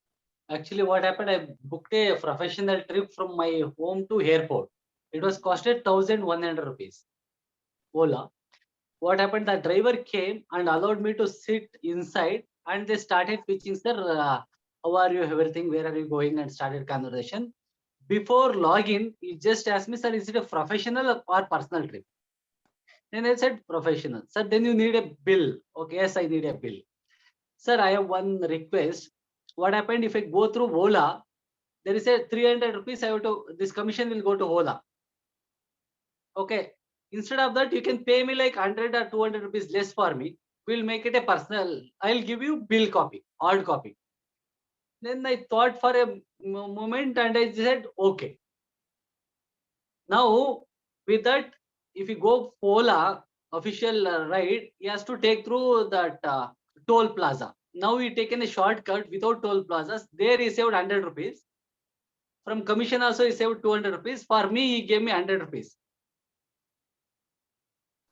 Actually, what happened, I booked a professional trip from my home to airport. It was costed 1,100 rupees. Ola. What happened, the driver came and allowed me to sit inside, and they started pitching, sir, how are you, everything, where are you going, and started conversation. Before login, he just asked me, sir, is it a professional or personal trip? Then I said professional. Sir, then you need a bill. Okay, yes, I need a bill. Sir, I have one request. What happened if I go through Ola? There is a 300 rupees. I have to, this commission will go to Ola. Okay. Instead of that, you can pay me like 100 or 200 rupees less for me. We'll make it a personal. I'll give you bill copy, hard copy. Then I thought for a moment and I said, okay. Now, with that, if you go Ola official ride, he has to take through that toll plaza. Now he taken a shortcut without toll plazas. There he saved 100 rupees. From commission also he saved 200 rupees. For me, he gave me 100 rupees.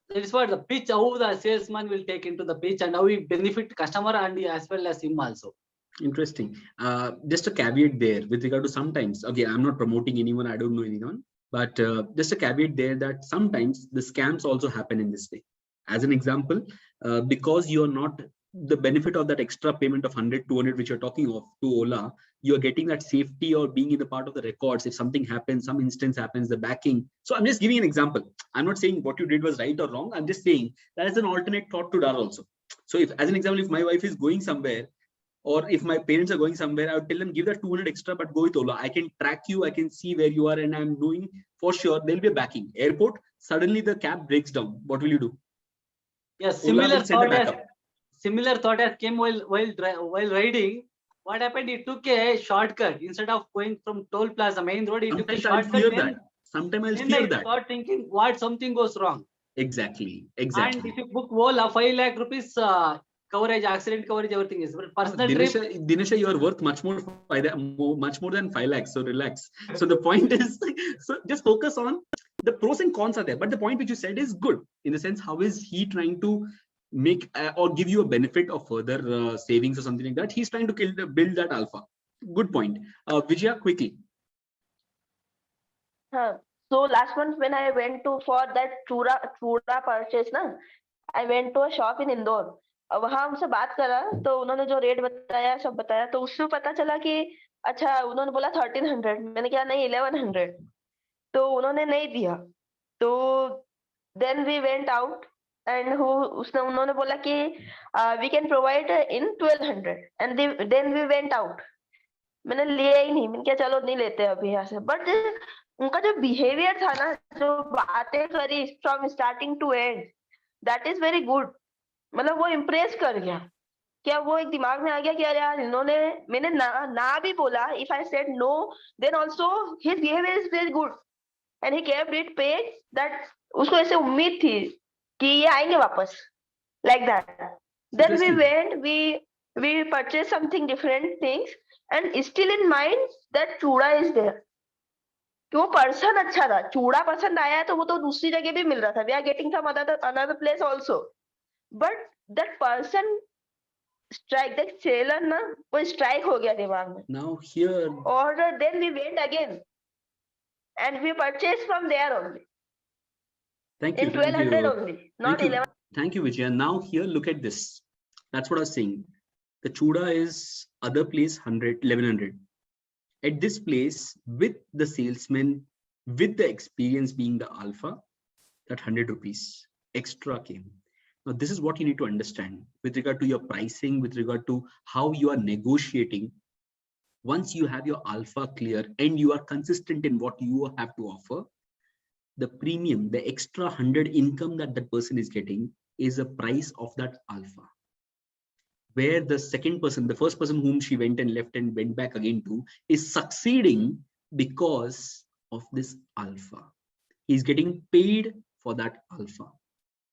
That is what the pitch, how the salesman will take into the pitch and how he benefit customer and as well as him also. Interesting. Just a caveat there with regard to sometimes, again, I'm not promoting anyone, I don't know anyone, but just a caveat there that sometimes the scams also happen in this way. As an example, because you're not the benefit of that extra payment of 100, 200, which you're talking of to Ola, you're getting that safety or being in the part of the records. If something happens, some instance happens, the backing. So I'm just giving an example. I'm not saying what you did was right or wrong. I'm just saying that is an alternate thought to that also. So if, as an example, if my wife is going somewhere, or if my parents are going somewhere, I would tell them, give that 200 extra, but go with Ola. I can track you, I can see where you are, and I'm doing for sure there'll be a backing. Airport, suddenly the cab breaks down. What will you do? Yes, Ola similar thought as came while riding. What happened? He took a shortcut instead of going from toll plaza main road. He took a shortcut. Sometimes I'll fear that. Start thinking, what, something goes wrong. Exactly. And if you book Ola, 5 lakh rupees coverage, accident coverage, everything is. But personal trip. Dinesha, you are worth much more than 5 lakhs. So relax. So the point is, so just focus on the pros and cons are there. But the point which you said is good in the sense, how is he trying to make or give you a benefit of further savings or something like that? He's trying to build that alpha. Good point. Vijaya, quickly. So last month when I went to for that चूड़ा purchase ना, I went to a shop in Indore. वहाँ हमसे बात करा तो उन्होंने जो rate बताया सब बताया, तो उससे पता चला कि अच्छा उन्होंने बोला 1300, मैंने कहा नहीं 1100, तो उन्होंने नहीं दिया. तो then we went out and उन्होंने बोला कि we can provide in 1200 and then we went out. मैंने लिया ही नहीं, मैंने कहा चलो नहीं लेते अभी यहाँ से. बट उनका जो बिहेवियर था ना, जो बातें करी from starting to end, that is very good. मतलब वो इम्प्रेस कर गया. क्या वो एक दिमाग में आ गया कि अरे यार इन्होंने, मैंने ना भी बोला, if I said no then also his behaviour is very good and he kept it paid. That उसको ऐसे उम्मीद थी कि ये आएंगे वापस, like that. Then we went, we purchase something different things and still in mind that chura is there. कि वो पर्सन अच्छा था, चूड़ा पसंद आया तो वो तो दूसरी जगह भी मिल रहा था. We are getting from another place also, but that person strike, that seller ना, वो स्ट्राइक हो गया दिमाग में. नाउ हियर और then we went again and we purchase from there only. Thank you. In 1200 only, not 11. Thank you, Vijay. Now here, look at this. That's what I was saying. The Chuda is other place 100, 1100. At this place, with the salesman, with the experience being the alpha, that 100 rupees extra came. Now, this is what you need to understand with regard to your pricing, with regard to how you are negotiating. Once you have your alpha clear and you are consistent in what you have to offer, the premium, the extra 100 income that that person is getting is a price of that alpha. Where the second person, the first person whom she went and left and went back again to, is succeeding because of this alpha. He's getting paid for that alpha.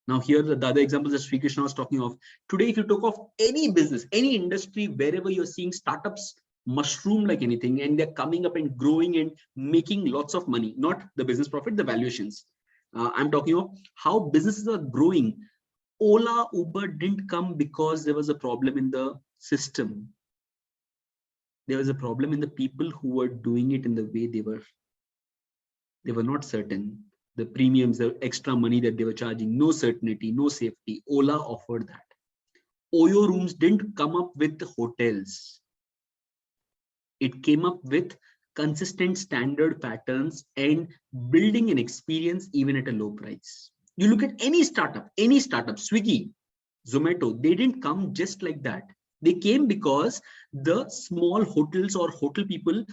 Now here, the other examples that Sri Krishna was talking of. Today, if you talk of any business, any industry, wherever you're seeing startups mushroom like anything, and they're coming up and growing and making lots of money, not the business profit, the valuations. I'm talking of how businesses are growing. Ola, Uber didn't come because there was a problem in the system. There was a problem in the people who were doing it in the way they were. They were not certain. The premiums, the extra money that they were charging, no certainty, no safety. Ola offered that. Oyo rooms didn't come up with hotels. It came up with consistent standard patterns and building an experience even at a low price. You look at any startup, Swiggy, Zomato, they didn't come just like that. They came because the small hotels or hotel people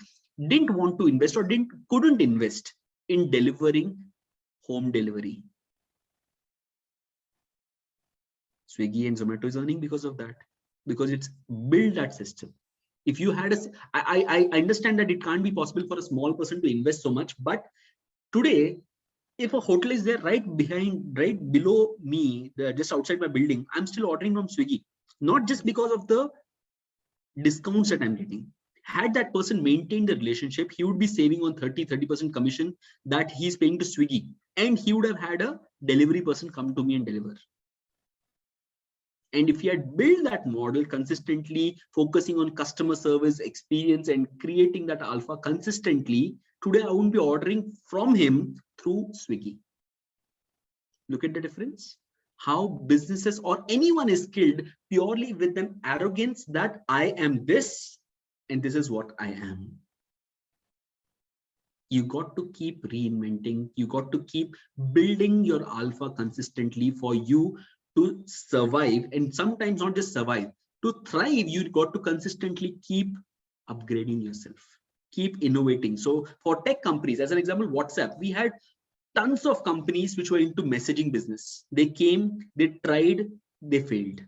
didn't want to invest or couldn't invest in delivering home delivery. Swiggy and Zomato is earning because of that, because it's built that system. If you had I understand that it can't be possible for a small person to invest so much, but today, if a hotel is there right below me, just outside my building, I'm still ordering from Swiggy, not just because of the discounts that I'm getting. Had that person maintained the relationship, he would be saving on 30% commission that he's paying to Swiggy, and he would have had a delivery person come to me and deliver. And if he had built that model consistently, focusing on customer service experience and creating that alpha consistently, today I wouldn't be ordering from him through Swiggy. Look at the difference. How businesses or anyone is skilled purely with an arrogance that I am this and this is what I am. You got to keep reinventing. You got to keep building your alpha consistently for you to survive, and sometimes not just survive, to thrive. You got to consistently keep upgrading yourself, keep innovating. So for tech companies, as an example, WhatsApp, we had tons of companies which were into messaging business. They came, they tried, they failed.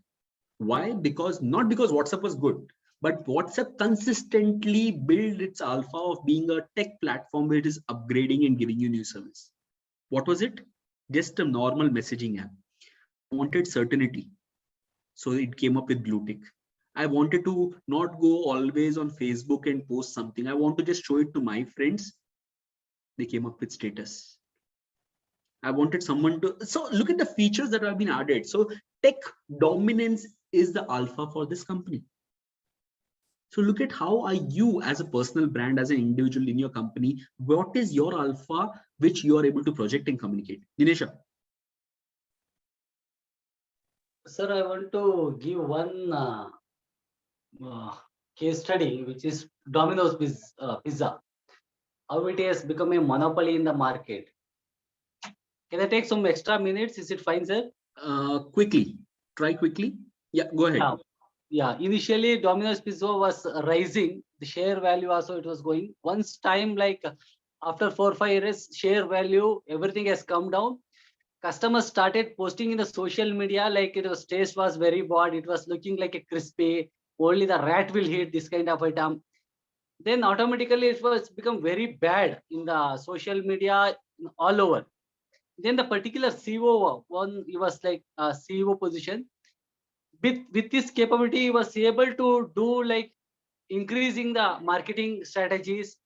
Why? Because not because WhatsApp was good, but WhatsApp consistently built its alpha of being a tech platform where it is upgrading and giving you new service. What was it? Just a normal messaging app. Wanted certainty, so it came up with blue tick. I wanted to not go always on Facebook and post something. I want to just show it to my friends. They came up with status. I wanted someone to, so look at the features that have been added. So tech dominance is the alpha for this company. So look at how are you as a personal brand, as an individual in your company, what is your alpha which you are able to project and communicate? Dinesha. Sir, I want to give one case study, which is Domino's Pizza. How it has become a monopoly in the market. Can I take some extra minutes? Is it fine, sir? Quickly. Try quickly. Yeah, go ahead. Yeah. Initially, Domino's Pizza was rising. The share value also it was going. Once time, like after 4 or 5 years, share value, everything has come down. Customers started posting in the social media like it was taste was very bad. It was looking like a crispy. Only the rat will eat this kind of item. Then automatically it was become very bad in the social media all over. Then the particular CEO one, he was like a CEO position. With this capability, he was able to do like increasing the marketing strategies.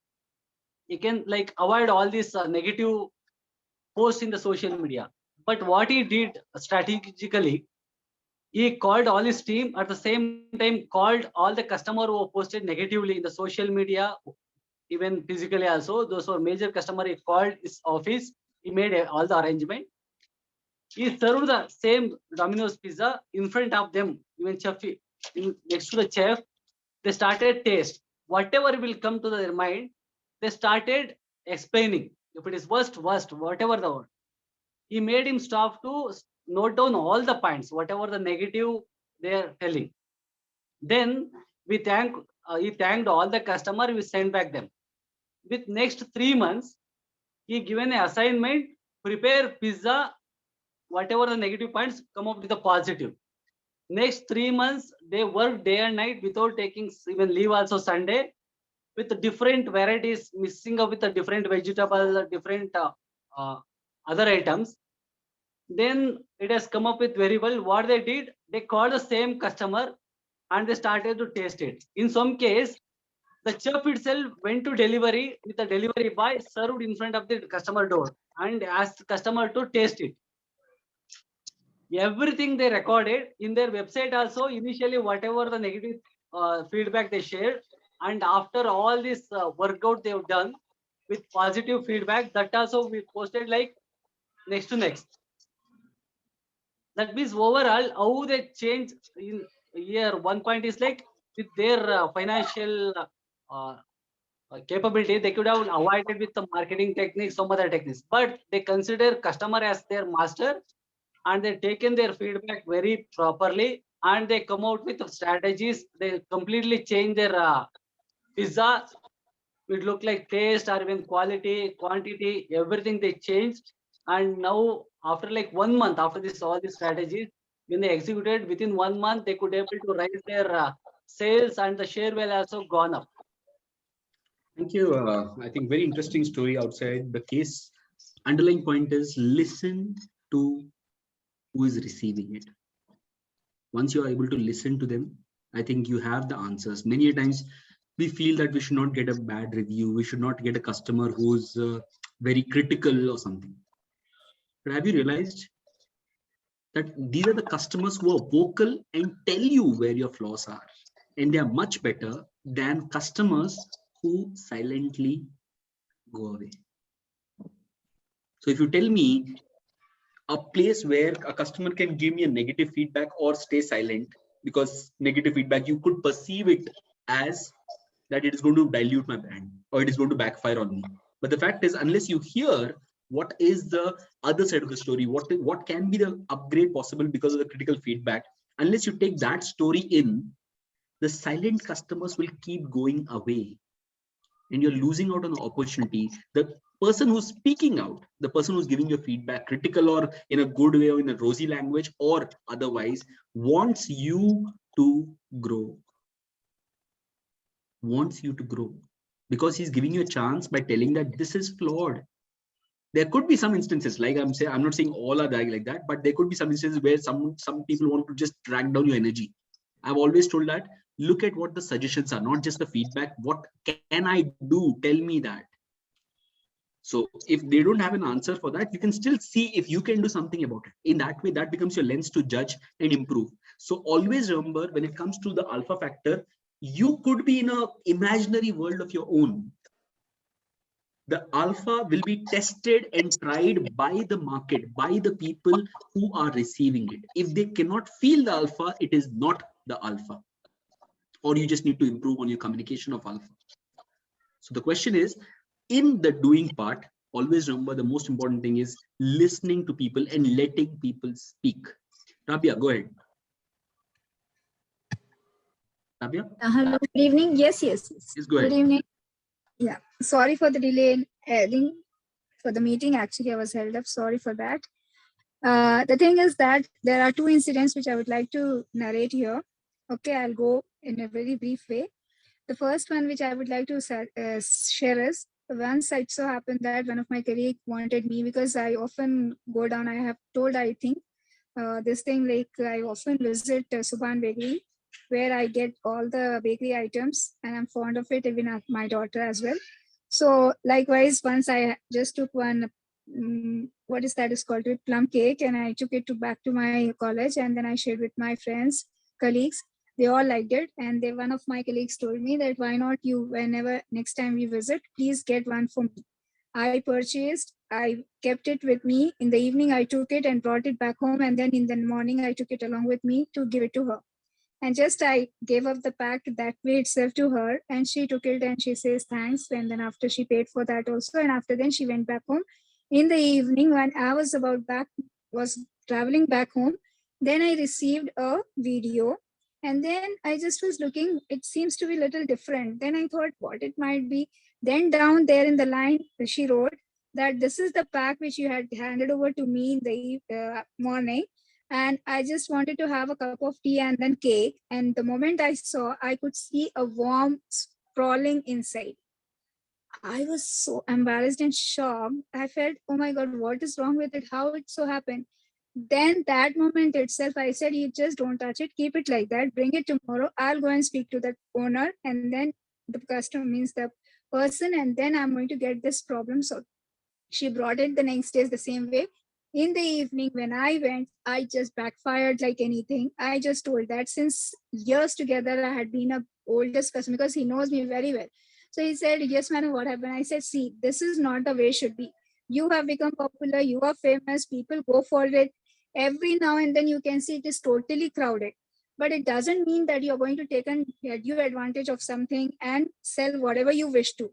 He can like avoid all these negative posts in the social media. But what he did strategically, he called all his team at the same time, called all the customer who posted negatively in the social media, even physically also. Those were major customer. He called his office. He made all the arrangement. He served the same Domino's pizza in front of them, even chef, next to the chef. They started taste. Whatever will come to their mind, they started explaining. If it is worst, whatever the word. He made him stop to note down all the points, whatever the negative they are telling. Then he thanked all the customer. We sent back them. With next 3 months, he given an assignment, prepare pizza, whatever the negative points, come up with a positive. Next 3 months, they worked day and night without taking even leave also Sunday, with different varieties, mixing up with the different vegetables, different other items. Then it has come up with very well. What they did, they called the same customer and they started to taste it. In some case, the chef itself went to delivery with the delivery boy, served in front of the customer door and asked the customer to taste it. Everything they recorded in their website also. Initially, whatever the negative feedback they shared, and after all this workout they have done with positive feedback, that also we posted like next to next. That means overall how they change in year. One point is like with their financial capability, they could have avoided with the marketing techniques, some other techniques, but they consider customer as their master and they taken their feedback very properly and they come out with strategies. They completely change their pizza. It look like taste or even quality, quantity, everything they changed. And now after like 1 month, after this all these strategies, when they executed within 1 month, they could able to raise their sales and the share will also gone up. Thank you. I think very interesting story outside the case. Underlying point is listen to who is receiving it. Once you are able to listen to them, I think you have the answers. Many times we feel that we should not get a bad review. We should not get a customer who's very critical or something. But have you realized that these are the customers who are vocal and tell you where your flaws are? And they are much better than customers who silently go away. So if you tell me a place where a customer can give me a negative feedback or stay silent, because negative feedback, you could perceive it as that it is going to dilute my brand or it is going to backfire on me. But the fact is, unless you hear what is the other side of the story, what can be the upgrade possible because of the critical feedback, unless you take that story in, the silent customers will keep going away and you're losing out on the opportunity. The person who's speaking out, the person who's giving you feedback, critical or in a good way or in a rosy language or otherwise, wants you to grow. Wants you to grow because he's giving you a chance by telling that this is flawed. There could be some instances, like I'm not saying all are like that, but there could be some instances where some people want to just drag down your energy. I've always told that look at what the suggestions are, not just the feedback. What can I do? Tell me that. So if they don't have an answer for that, you can still see if you can do something about it. In that way, that becomes your lens to judge and improve. So always remember, when it comes to the alpha factor, you could be in an imaginary world of your own. The alpha will be tested and tried by the market, by the people who are receiving it. If they cannot feel the alpha, it is not the alpha. Or you just need to improve on your communication of alpha. So the question is, in the doing part, always remember the most important thing is listening to people and letting people speak. Rabia, go ahead. Rabia? Hello, good evening. Yes. Yes, go ahead. Good evening. Yeah, sorry for the delay in heading for the meeting. Actually, I was held up. Sorry for that. The thing is that there are two incidents which I would like to narrate here. Okay, I'll go in a very brief way. The first one which I would like to share is, once it so happened that one of my colleagues wanted me, because I often go down, I have told, I think, this thing, like I often visit Subhan Bakery, where I get all the bakery items and I'm fond of it, even my daughter as well. So likewise, once I just took one, what is that is called, plum cake, and I took it back to my college, and then I shared with my friends, colleagues. They all liked it, and one of my colleagues told me that why not you, whenever next time we visit, please get one for me. I purchased I kept it with me. In the evening, I took it and brought it back home. And then in the morning, I took it along with me to give it to her. And just I gave up the pack that way itself to her. And she took it and she says thanks. And then after she paid for that also. And after then she went back home. In the evening, when I was was traveling back home, then I received a video. And then I just was looking, it seems to be a little different. Then I thought what it might be. Then down there in the line, she wrote that this is the pack which you had handed over to me in the morning. And I just wanted to have a cup of tea and then cake. And the moment I saw, I could see a worm sprawling inside. I was so embarrassed and shocked. I felt, oh my God, what is wrong with it? How it so happened? Then that moment itself, I said, you just don't touch it. Keep it like that. Bring it tomorrow. I'll go and speak to the owner. And then the customer means the person. And then I'm going to get this problem solved. She brought it the next day the same way. In the evening, when I went, I just backfired like anything. I just told that since years together, I had been a oldest customer because he knows me very well. So he said, yes, madam, what happened? I said, see, this is not the way it should be. You have become popular. You are famous. People go for it. Every now and then you can see it is totally crowded. But it doesn't mean that you're going to take advantage of something and sell whatever you wish to.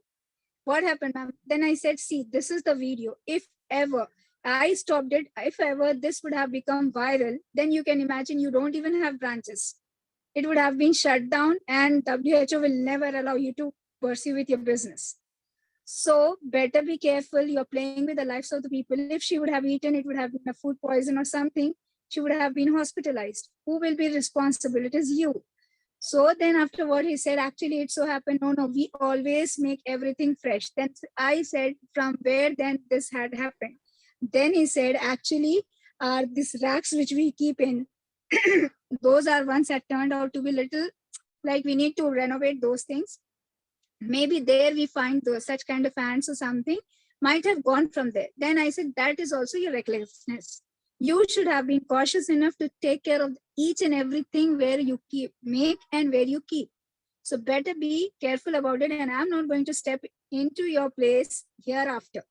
What happened, ma'am? Then I said, see, this is the video. If ever I stopped it, if ever this would have become viral, then you can imagine you don't even have branches. It would have been shut down and WHO will never allow you to pursue with your business. So better be careful. You're playing with the lives of the people. If she would have eaten, it would have been a food poison or something. She would have been hospitalized. Who will be responsible? It is you. So then after what he said, actually it so happened, no, we always make everything fresh. Then I said, from where then this had happened? Then he said, actually, these racks which we keep in, those are ones that turned out to be little, like we need to renovate those things. Maybe there we find such kind of ants or something, might have gone from there. Then I said, that is also your recklessness. You should have been cautious enough to take care of each and everything where you make and where you keep. So better be careful about it. And I'm not going to step into your place hereafter.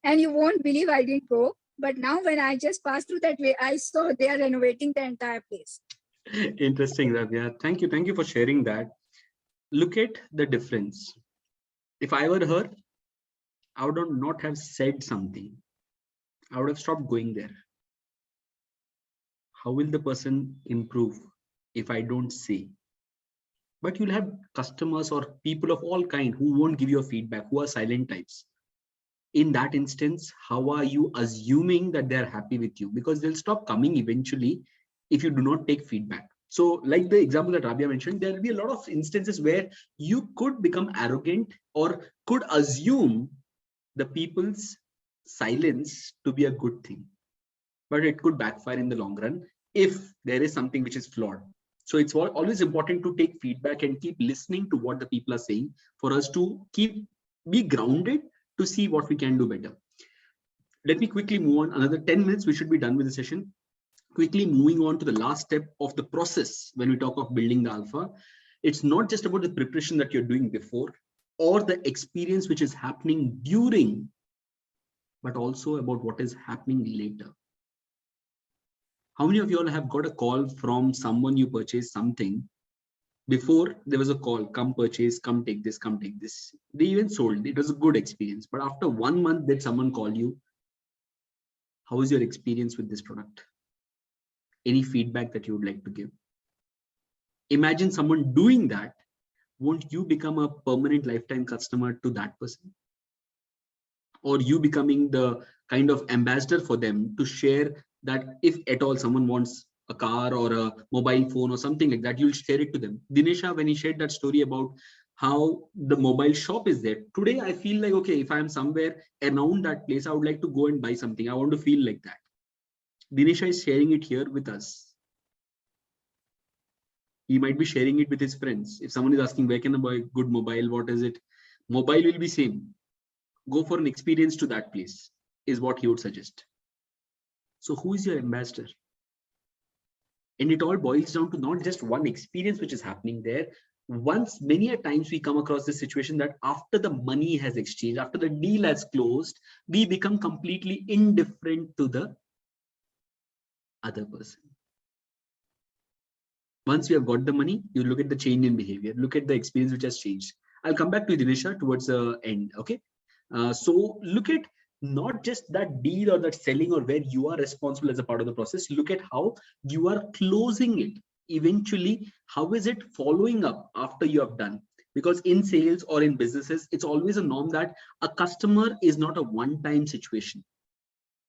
And you won't believe I didn't go. But now when I just passed through that way, I saw they are renovating the entire place. Interesting, Rabia. Thank you. Thank you for sharing that. Look at the difference. If I were her, I would not have said something. I would have stopped going there. How will the person improve if I don't say? But you'll have customers or people of all kind who won't give you a feedback, who are silent types. In that instance, how are you assuming that they're happy with you? Because they'll stop coming eventually if you do not take feedback. So like the example that Rabia mentioned, there'll be a lot of instances where you could become arrogant or could assume the people's silence to be a good thing. But it could backfire in the long run if there is something which is flawed. So it's always important to take feedback and keep listening to what the people are saying for us to be grounded to see what we can do better. Let me quickly move on. Another 10 minutes, we should be done with the session. Quickly moving on to the last step of the process when we talk of building the alpha. It's not just about the preparation that you're doing before or the experience which is happening during, but also about what is happening later. How many of you all have got a call from someone you purchased something before there was a call, come purchase, come take this, come take this. They even sold, it was a good experience. But after 1 month, did someone call you? How is your experience with this product? Any feedback that you would like to give? Imagine someone doing that. Won't you become a permanent lifetime customer to that person? Or you becoming the kind of ambassador for them to share that if at all someone wants a car or a mobile phone or something like that, you'll share it to them. Dinesha, when he shared that story about how the mobile shop is there, today I feel like, okay, if I'm somewhere around that place, I would like to go and buy something. I want to feel like that. Dinesha is sharing it here with us. He might be sharing it with his friends. If someone is asking, where can I buy good mobile? What is it? Mobile will be same. Go for an experience to that place is what he would suggest. So who is your ambassador? And it all boils down to not just one experience which is happening there, once many a times we come across this situation that after the money has exchanged, after the deal has closed, we become completely indifferent to the other person. Once you have got the money, you look at the change in behavior, look at the experience which has changed. I'll come back to Dinesha towards the end. Okay. So look at not just that deal or that selling or where you are responsible as a part of the process. Look at how you are closing it. Eventually, how is it following up after you have done? Because in sales or in businesses, it's always a norm that a customer is not a one-time situation.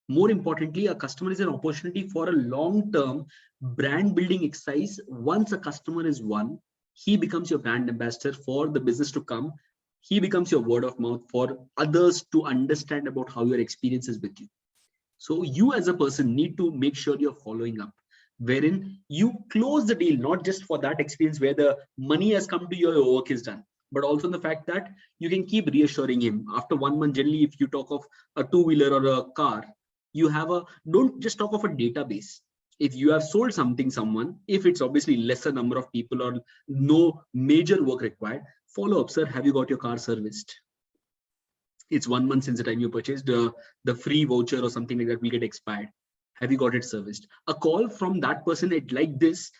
More importantly, a customer is an opportunity for a long-term brand building exercise. Once a customer is won, he becomes your brand ambassador for the business to come. He becomes your word of mouth for others to understand about how your experience is with you. So you as a person need to make sure you're following up, wherein you close the deal, not just for that experience where the money has come to you, your work is done, but also the fact that you can keep reassuring him. After 1 month, generally, if you talk of a two-wheeler or a car, you have a, don't just talk of a database. If you have sold something, someone, if it's obviously lesser number of people or no major work required, follow up, sir, have you got your car serviced? It's 1 month since the time you purchased, the free voucher or something like that will get expired. Have you got it serviced? A call from that person like this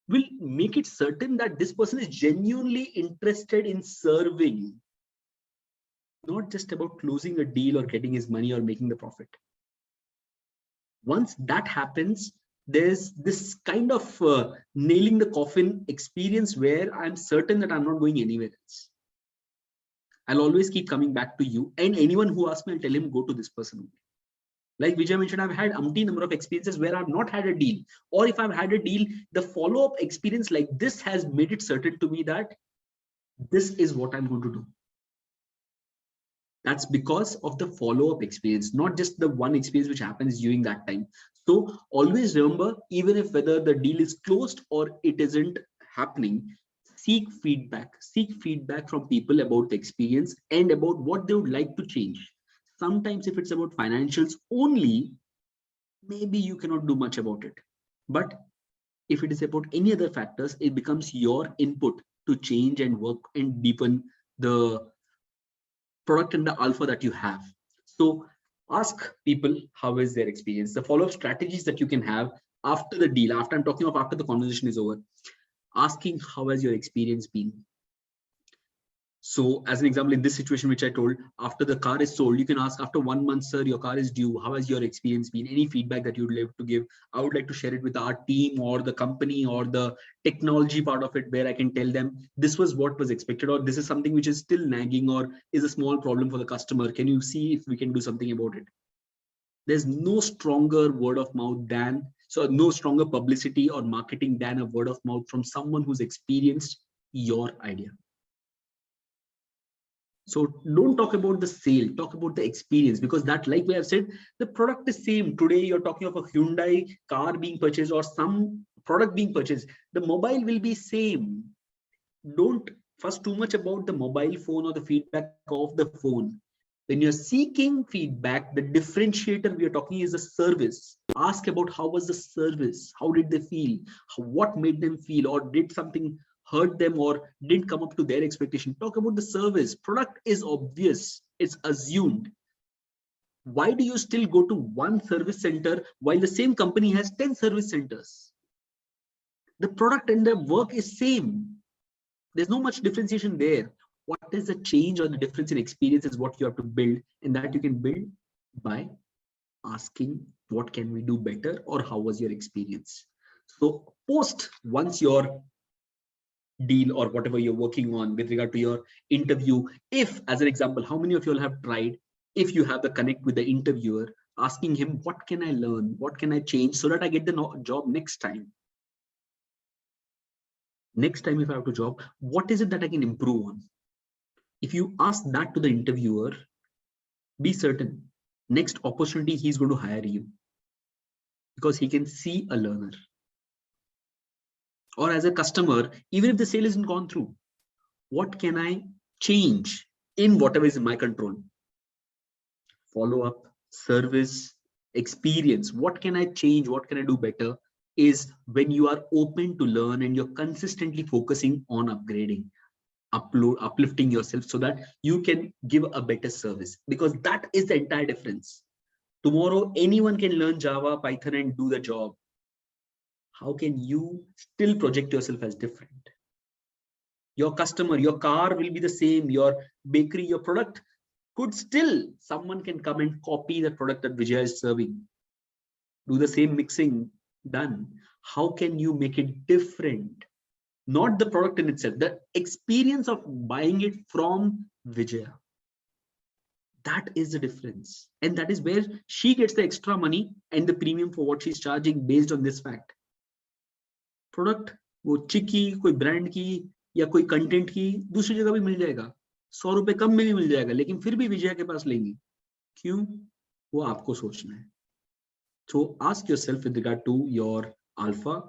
will make it certain that this person is genuinely interested in serving, not just about closing a deal or getting his money or making the profit. Once that happens, there's this kind of nailing the coffin experience where I'm certain that I'm not going anywhere else. I'll always keep coming back to you, and anyone who asks me, I'll tell him, go to this person. Like Vijay mentioned, I've had umpteen number of experiences where I've not had a deal, or if I've had a deal, the follow-up experience like this has made it certain to me that this is what I'm going to do. That's because of the follow-up experience, not just the one experience which happens during that time. So always remember, even if whether the deal is closed or it isn't happening, seek feedback from people about the experience and about what they would like to change. Sometimes if it's about financials only, maybe you cannot do much about it. But if it is about any other factors, it becomes your input to change and work and deepen the product and the alpha that you have. So ask people how is their experience, the follow-up strategies that you can have after the deal, after I'm talking of after the conversation is over, asking how has your experience been. So as an example, in this situation, which I told, after the car is sold, you can ask after 1 month, sir, your car is due. How has your experience been? Any feedback that you would like to give? I would like to share it with our team or the company or the technology part of it, where I can tell them this was what was expected, or this is something which is still nagging or is a small problem for the customer. Can you see if we can do something about it? There's no stronger word of mouth than, so no stronger publicity or marketing than a word of mouth from someone who's experienced your idea. So don't talk about the sale, talk about the experience, because that, like we have said, the product is same. Today you're talking of a Hyundai car being purchased or some product being purchased. The mobile will be same. Don't fuss too much about the mobile phone or the feedback of the phone. When you're seeking feedback, the differentiator we are talking is the service. Ask about how was the service, how did they feel, what made them feel, or did something hurt them or didn't come up to their expectation. Talk about the service. Product is obvious, it's assumed. Why do you still go to one service center while the same company has 10 service centers? The product and the work is same. There's no much differentiation there. What is the change or the difference in experience is what you have to build, and that you can build by asking what can we do better or how was your experience. So post once your deal or whatever you're working on with regard to your interview, if as an example, how many of you all have tried, if you have the connect with the interviewer, asking him what can I learn, what can I change so that I get the job next time. Next time if I have to job, what is it that I can improve on? If you ask that to the interviewer, be certain next opportunity he's going to hire you, because he can see a learner. Or as a customer, even if the sale isn't gone through, what can I change in whatever is in my control? Follow up, service, experience. What can I change? What can I do better is when you are open to learn and you're consistently focusing on upgrading, uplifting yourself so that you can give a better service, because that is the entire difference. Tomorrow, anyone can learn Java, Python and do the job. How can you still project yourself as different? Your customer, your car will be the same, your bakery, your product could still, someone can come and copy the product that Vijay is serving, do the same mixing done. How can you make it different? Not the product in itself, the experience of buying it from Vijaya. That is the difference. And that is where she gets the extra money and the premium for what she's charging based on this fact. Product, वो चिकी, कोई brand की या कोई content की दूसरी जगह भी मिल जाएगा, 100 रुपए कम में भी मिल जाएगा, लेकिन फिर भी विजय के पास लेंगे. क्यों? वो आपको सोचना है. So ask yourself with regard to your alpha,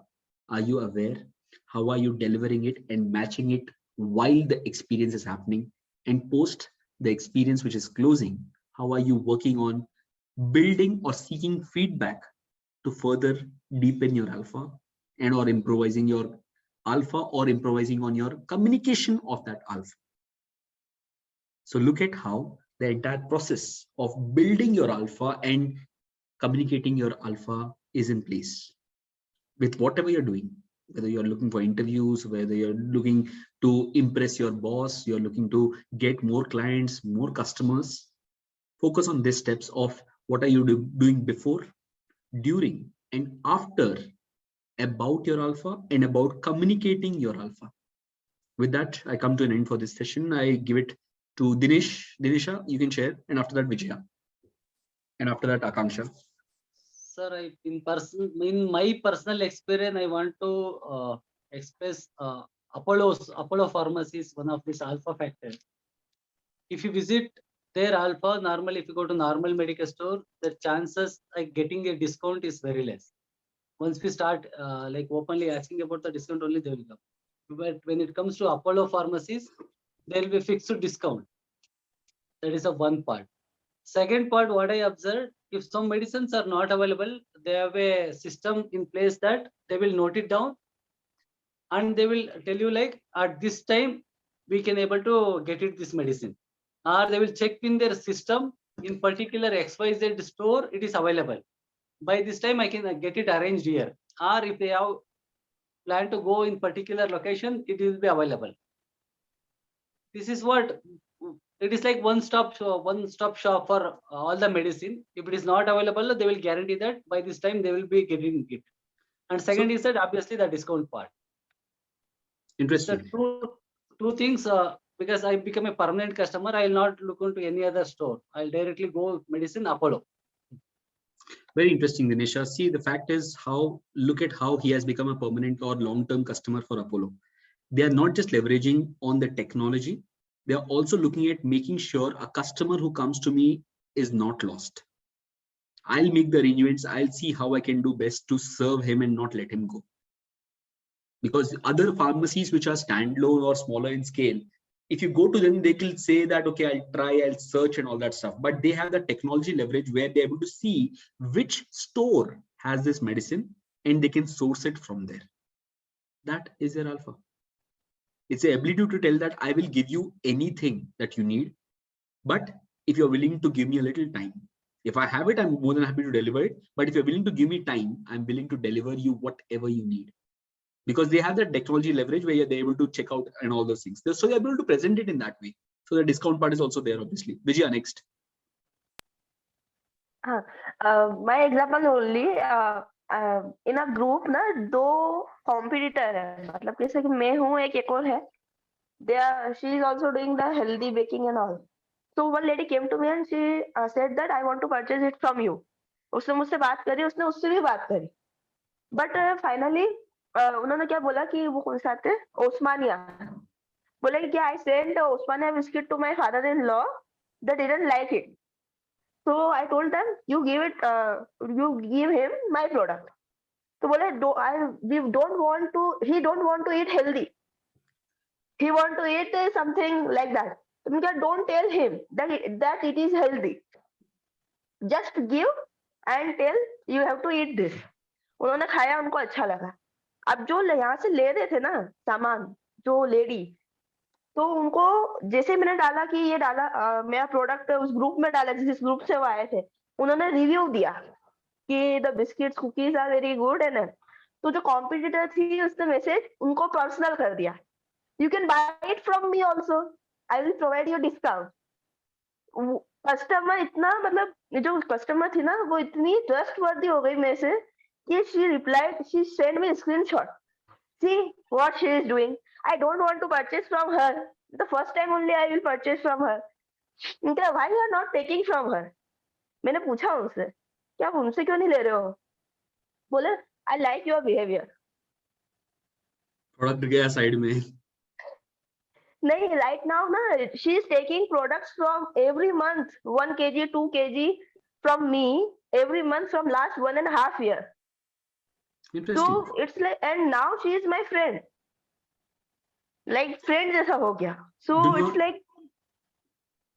are you aware? How are you delivering it and matching it while the experience is happening? And post the experience which is closing, how are you working on building or seeking feedback to further deepen your alpha and or improvising your alpha or improvising on your communication of that alpha? So look at how the entire process of building your alpha and communicating your alpha is in place with whatever you're doing, whether you're looking for interviews, whether you're looking to impress your boss, you're looking to get more clients, more customers. Focus on these steps of what are you doing before, during, and after about your alpha and about communicating your alpha. With that, I come to an end for this session. I give it to Dinesh. Dinesha, you can share, and after that, Vijaya. And after that, Akanksha. Sir, in my personal experience, I want to express Apollo Pharmacy is one of these alpha factors. If you visit their alpha, normally if you go to normal medical store, the chances like getting a discount is very less. Once we start like openly asking about the discount, only they will come. But when it comes to Apollo pharmacies, there will be fixed discount. That is the one part. Second part, what I observed, if some medicines are not available, they have a system in place that they will note it down and they will tell you like at this time we can able to get it this medicine, or they will check in their system in particular XYZ store it is available. By this time I can get it arranged here, or if they have plan to go in particular location, it will be available. This is what it is like one-stop shop for all the medicine. If it is not available, they will guarantee that by this time they will be getting it. And second is that obviously the discount part. Interesting. The two things, because I become a permanent customer, I will not look into any other store. I'll directly go medicine Apollo. Very interesting, Dinesha. See, the fact is look at how he has become a permanent or long-term customer for Apollo. They are not just leveraging on the technology, they are also looking at making sure a customer who comes to me is not lost. I'll make the arrangements, I'll see how I can do best to serve him and not let him go. Because other pharmacies which are standalone or smaller in scale, if you go to them, they will say that, okay, I'll try, I'll search and all that stuff. But they have the technology leverage where they're able to see which store has this medicine and they can source it from there. That is their alpha. It's the ability to tell that I will give you anything that you need, but if you're willing to give me a little time, if I have it, I'm more than happy to deliver it. But if you're willing to give me time, I'm willing to deliver you whatever you need. Because they have that technology leverage where they're able to check out and all those things. So they're able to present it in that way. So the discount part is also there, obviously. Vijaya, next. My example only, in a group ना दो competitor है, मतलब जैसे कि मैं हूँ एक और है. She is also doing the healthy baking and all. So one lady came to me and she said that I want to purchase it from you. उसने मुझसे बात करी, उसने उससे भी बात करी. But finally उन्होंने क्या बोला कि वो कौन सा थे? ओस्मानिया. बोले कि I sent Osmania biscuit to my father-in-law. They didn't like it. So I told them, you give him my product. So बोले he don't want to eat healthy. He want to eat something like that. Don't tell him that it is healthy. Just give and tell you have to eat this. उन्होंने खाया, उनको अच्छा लगा। अब जो यहाँ से ले रहे थे ना सामान, जो लेडी, तो उनको जैसे मैंने डाला कि ये डाला मेरा प्रोडक्ट उस ग्रुप में डाला, जिस ग्रुप से वो आए थे, उन्होंने रिव्यू दिया कि the biscuits cookies are very good है ना। तो जो कॉम्पिटिटर थी उसने मैसेज उनको पर्सनल कर दिया, you can buy it from me also, I will provide you discount. Customer इतना, मतलब जो कस्टमर थी ना वो इतनी ट्रस्ट वर्दी हो गई मेरे से कि she replied, she send me screenshot, see what she is doing, I don't want to purchase from her, the first time only I will purchase from her. Why you are not taking from her? मैंने पूछा उनसे कि आप उनसे क्यों नहीं ले रहे हो? बोले I like your behavior. Product गया साइड में। नहीं, right now ना she is taking products from every month 1 kg 2 kg from me every month from last 1.5 year. Interesting. So it's like, and now she is my friend, like friend जैसा हो गया. So Do it's not- like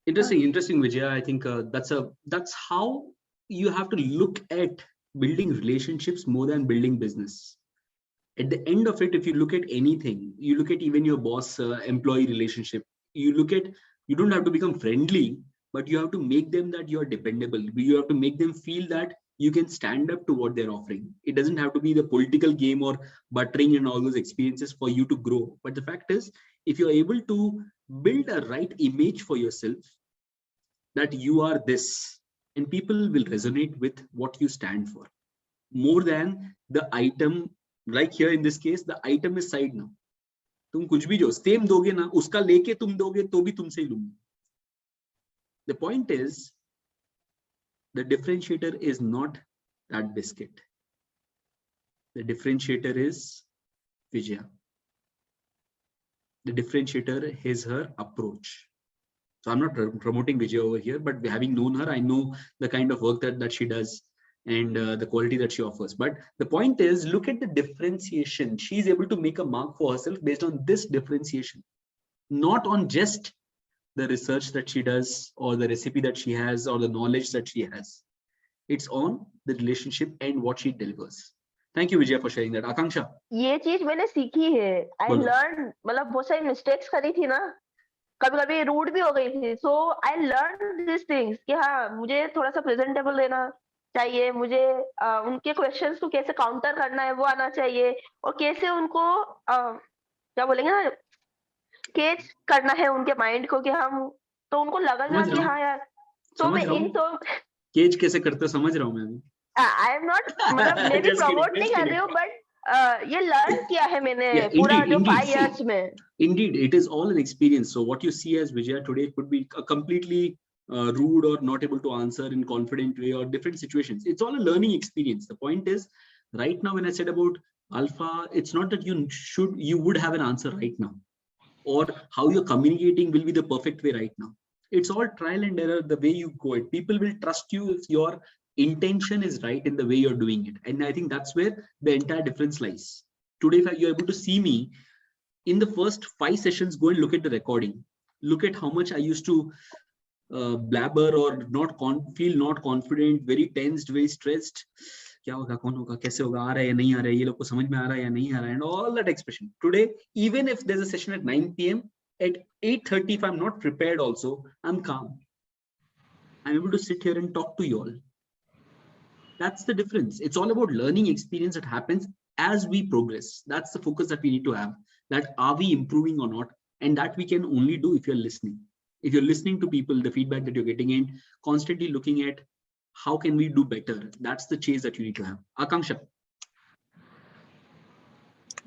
Interesting, Vijaya. I think that's how you have to look at building relationships more than building business. At the end of it, if you look at anything, you look at even your boss employee relationship, you look at, you don't have to become friendly, but you have to make them that you are dependable. You have to make them feel that you can stand up to what they're offering. It doesn't have to be the political game or buttering and all those experiences for you to grow. But the fact is, if you're able to build a right image for yourself, that you are this, and people will resonate with what you stand for more than the item. Like here in this case, the item is side now. तुम कुछ भी जो same दोगे ना, उसका लेके तुम दोगे तो भी तुमसे ही लूंगी. The point is, the differentiator is not that biscuit. The differentiator is Vijaya. The differentiator is her approach. So I'm not promoting Vijaya over here, but having known her, I know the kind of work that she does and the quality that she offers. But the point is, look at the differentiation. She's able to make a mark for herself based on this differentiation, not on just the research that she does or the recipe that she has or the knowledge that she has. It's on the relationship and what she delivers. Thank you, Vijaya, for sharing that. Akanksha. ये चीज मैंने सीखी है. I बोलो. learned, मतलब बहुत सारी mistakes करी थी ना, कभी कभी रूड भी हो गई थी. So I learned these things कि हाँ मुझे थोड़ा सा प्रेजेंटेबल देना चाहिए, मुझे उनके क्वेश्चंस को कैसे काउंटर करना है वो आना चाहिए, और कैसे उनको क्या बोलेंगे ना, केज करना है उनके माइंड को कि हम, तो उनको लगेगा कि हाँ यार. तो मैं इन तो केज कैसे करते हो समझ रहा हूँ मैं अभी. आई एम नॉट, मतलब मैं भी प्रमोट नहीं कर रही हूँ, बट ये लर्न किया है मैंने पूरा जो 5 years में. Indeed, it is all an experience. So what you see as Vijaya today could be a completely rude or not able to answer in confident way or different situations. It's all a learning experience. The point is, right now when I said about alpha, it's not that you would have an answer right now, or how you're communicating will be the perfect way right now. It's all trial and error, the way you go it. People will trust you if your intention is right in the way you're doing it. And I think that's where the entire difference lies. Today, if you're able to see me, in the first 5 sessions, go and look at the recording. Look at how much I used to blabber or feel not confident, very tensed, very stressed. क्या होगा, कौन होगा, कैसे होगा, आ रहा है या नहीं आ रहा है, ये लोग को समझ में आ रहा है या नहीं आ रहा है, and all that expression. Today, even if there's a session at 9 p.m, at 8:30, if I'm not prepared also, I'm calm. I'm able to sit here and talk to you all. That's the difference. It's all about learning experience that happens as we progress. That's the focus that we need to have. That are we improving or not? And that we can only do if you're listening. If you're listening to people, the feedback that you're getting and constantly looking at how can we do better? That's the chase that you need to have. Akanksha.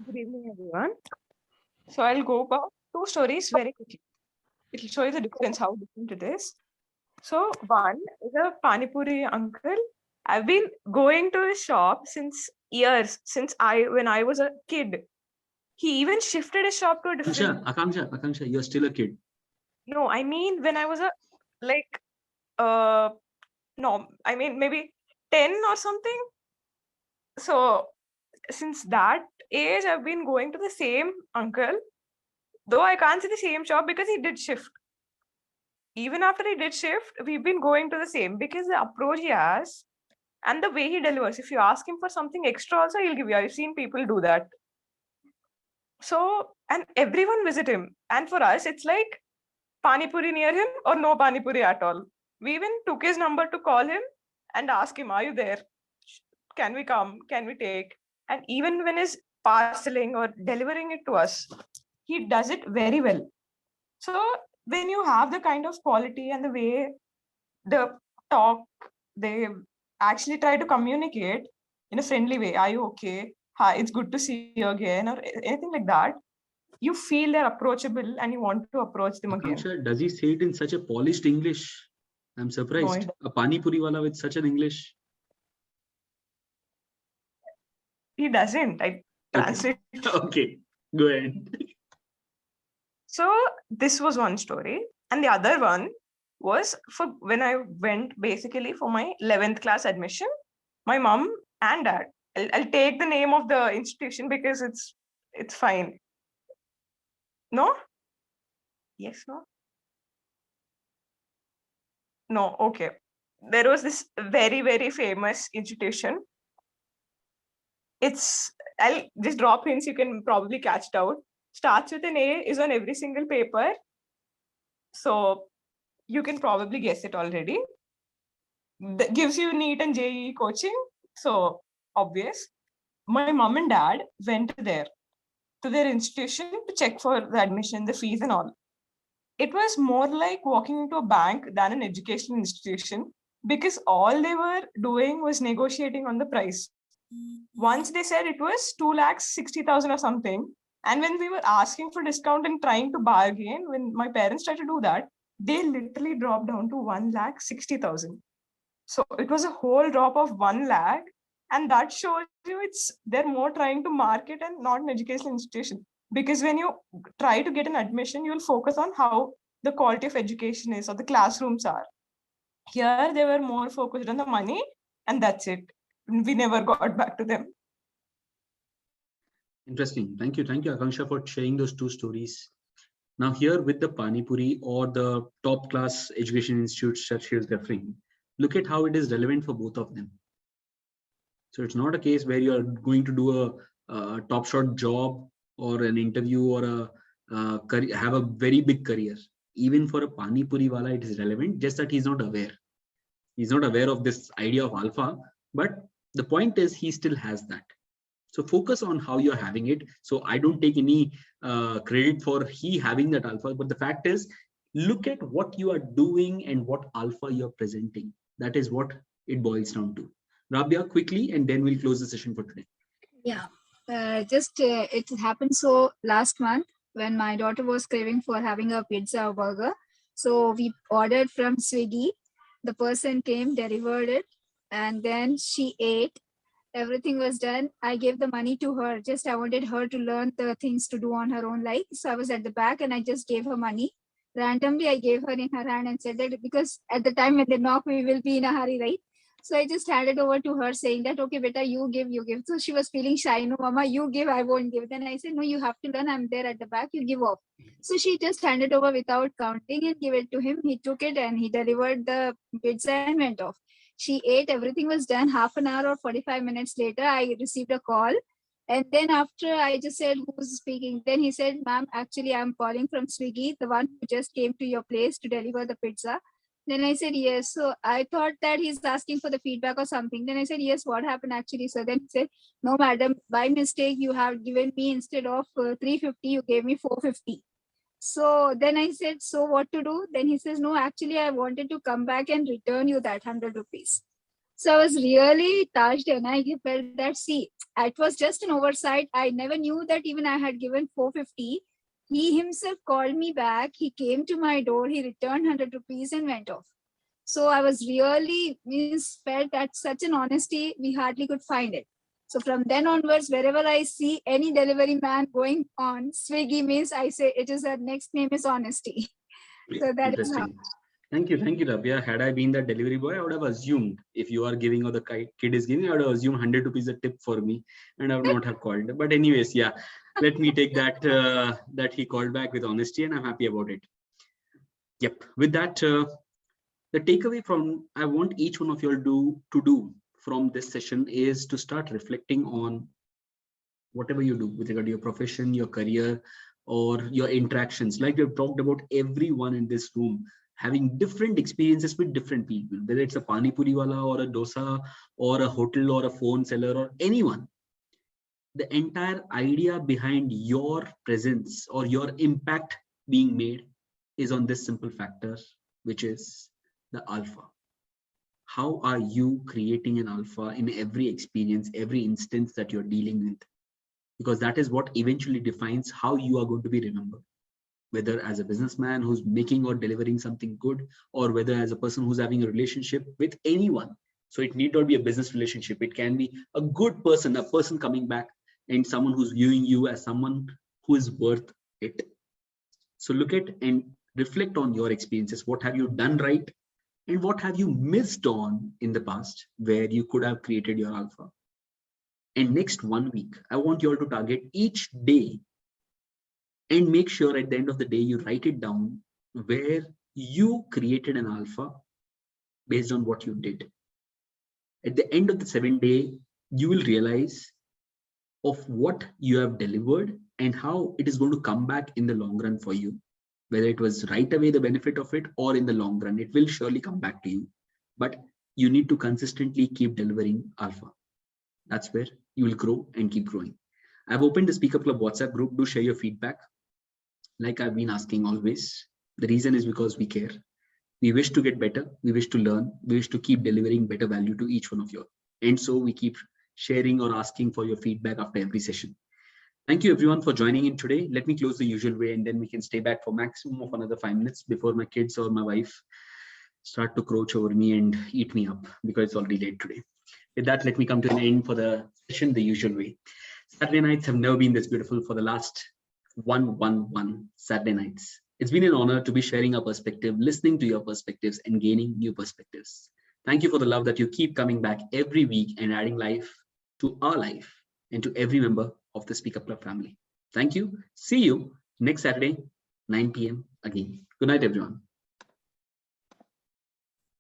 Good evening, everyone. So I'll go about 2 stories very quickly. It'll show you the difference, how different it is. So one is a Pani Puri uncle. I've been going to his shop since years, when I was a kid. He even shifted his shop to a different. Akanksha, you're still a kid. No, I mean when I was no, I mean maybe 10 or something. So since that age, I've been going to the same uncle, though I can't say the same shop because he did shift. Even after he did shift, we've been going to the same because the approach he has, And the way he delivers, if you ask him for something extra also, he'll give you. I've seen people do that. So, and everyone visit him. And for us, it's like Pani Puri near him or no Pani Puri at all. We even took his number to call him and ask him, are you there? Can we come? Can we take? And even when he's parceling or delivering it to us, he does it very well. So when you have the kind of quality and the way the talk, they actually try to communicate in a friendly way. Are you okay? Hi, it's good to see you again, or anything like that. You feel they're approachable and you want to approach them again. Akanksha, does he say it in such a polished English? I'm surprised. No, A Pani Puri wala with such an English. he doesn't. I translate. Okay, go ahead. So this was one story. And the other one was for when I went basically for my 11th class admission, my mom and dad. I'll take the name of the institution because it's fine. No? Yes, no? No, okay. There was this very, very famous institution. I'll just drop hints, you can probably catch it out. Starts with an A, is on every single paper. So you can probably guess it already. That gives you NEET and JEE coaching. So obvious. My mom and dad went there to their institution to check for the admission, the fees and all. It was more like walking into a bank than an educational institution because all they were doing was negotiating on the price. Once they said it was 2,60,000 or something. And when we were asking for discount and trying to bargain, when my parents tried to do that, they literally dropped down to 1,60,000. So it was a whole drop of 1 lakh. And that shows you they're more trying to market and not an educational institution. Because when you try to get an admission, you'll focus on how the quality of education is or the classrooms are. Here, they were more focused on the money, and that's it. We never got back to them. Interesting. Thank you, Akanksha, for sharing those two stories. Now here with the Pani Puri or the top class education institutes that she is referring, look at how it is relevant for both of them. So it's not a case where you are going to do a top shot job or an interview or have a very big career. Even for a Pani Puri wala, it is relevant, just that he's not aware. He's not aware of this idea of alpha, but the point is he still has that. So focus on how you're having it. So I don't take any credit for he having that alpha, but the fact is, look at what you are doing and what alpha you're presenting. That is what it boils down to. Rabia, quickly, and then we'll close the session for today. Yeah, it happened so last month when my daughter was craving for having a pizza or burger. So we ordered from Swiggy. The person came, delivered it, and then she ate. Everything was done. I gave the money to her. Just I wanted her to learn the things to do on her own life. So I was at the back and I just gave her money. Randomly, I gave her in her hand and said that because at the time when they knock, we will be in a hurry, right? So I just handed over to her saying that, okay, beta, you give. So she was feeling shy. No, mama, you give, I won't give. Then I said, no, you have to learn. I'm there at the back. You give off. So she just handed over without counting and gave it to him. He took it and he delivered the pizza and went off. She ate, everything was done. Half an hour or 45 minutes later, I received a call. And then after I just said, who's speaking? Then he said, ma'am, actually, I'm calling from Swiggy, the one who just came to your place to deliver the pizza. Then I said, yes. So I thought that he's asking for the feedback or something. Then I said, yes, what happened actually? So then he said, no, madam, by mistake, you have given me instead of 350, you gave me 450. So then I said, so what to do? Then he says, no, actually, I wanted to come back and return you that 100 rupees. So I was really touched and I felt that, see, it was just an oversight. I never knew that even I had given 450. He himself called me back. He came to my door. He returned 100 rupees and went off. So I was really felt that such an honesty, we hardly could find it. So from then onwards, wherever I see any delivery man going on Swiggy means, I say it is, our next name is honesty. So that is how. Thank you, Rabia. Had I been the delivery boy, I would have assumed if you are giving or the kid is giving, I would have assumed 100 rupees a tip for me, and I would not have called. But anyways, yeah, let me take that that he called back with honesty, and I'm happy about it. Yep. With that, the takeaway from I want each one of you all to do from this session is to start reflecting on whatever you do with regard to your profession, your career, or your interactions. Like we've talked about, everyone in this room having different experiences with different people, whether it's a pani puri wala or a dosa or a hotel or a phone seller or anyone. The entire idea behind your presence or your impact being made is on this simple factor, which is the alpha. How are you creating an alpha in every experience, every instance that you're dealing with? Because that is what eventually defines how you are going to be remembered, whether as a businessman who's making or delivering something good, or whether as a person who's having a relationship with anyone. So it need not be a business relationship. It can be a good person, a person coming back, and someone who's viewing you as someone who is worth it. So look at and reflect on your experiences. What have you done right? And what have you missed on in the past where you could have created your alpha? And next 1 week, I want you all to target each day and make sure at the end of the day, you write it down where you created an alpha based on what you did. At the end of the 7th day, you will realize of what you have delivered and how it is going to come back in the long run for you. Whether it was right away the benefit of it, or in the long run, it will surely come back to you. But you need to consistently keep delivering alpha. That's where you will grow and keep growing. I've opened the Speaker Club WhatsApp group. Do share your feedback. Like I've been asking always, the reason is because we care. We wish to get better. We wish to learn. We wish to keep delivering better value to each one of you. And so we keep sharing or asking for your feedback after every session. Thank you everyone for joining in today. Let me close the usual way, and then we can stay back for maximum of another 5 minutes before my kids or my wife start to crouch over me and eat me up, because it's already late today. With that, let me come to an end for the session the usual way. Saturday nights have never been this beautiful for the last 111 Saturday nights. It's been an honor to be sharing our perspective, listening to your perspectives, and gaining new perspectives. Thank you for the love that you keep coming back every week and adding life to our life and to every member of the Speaker Club family. Thank you. See you next Saturday, 9 p.m. again. Good night, everyone.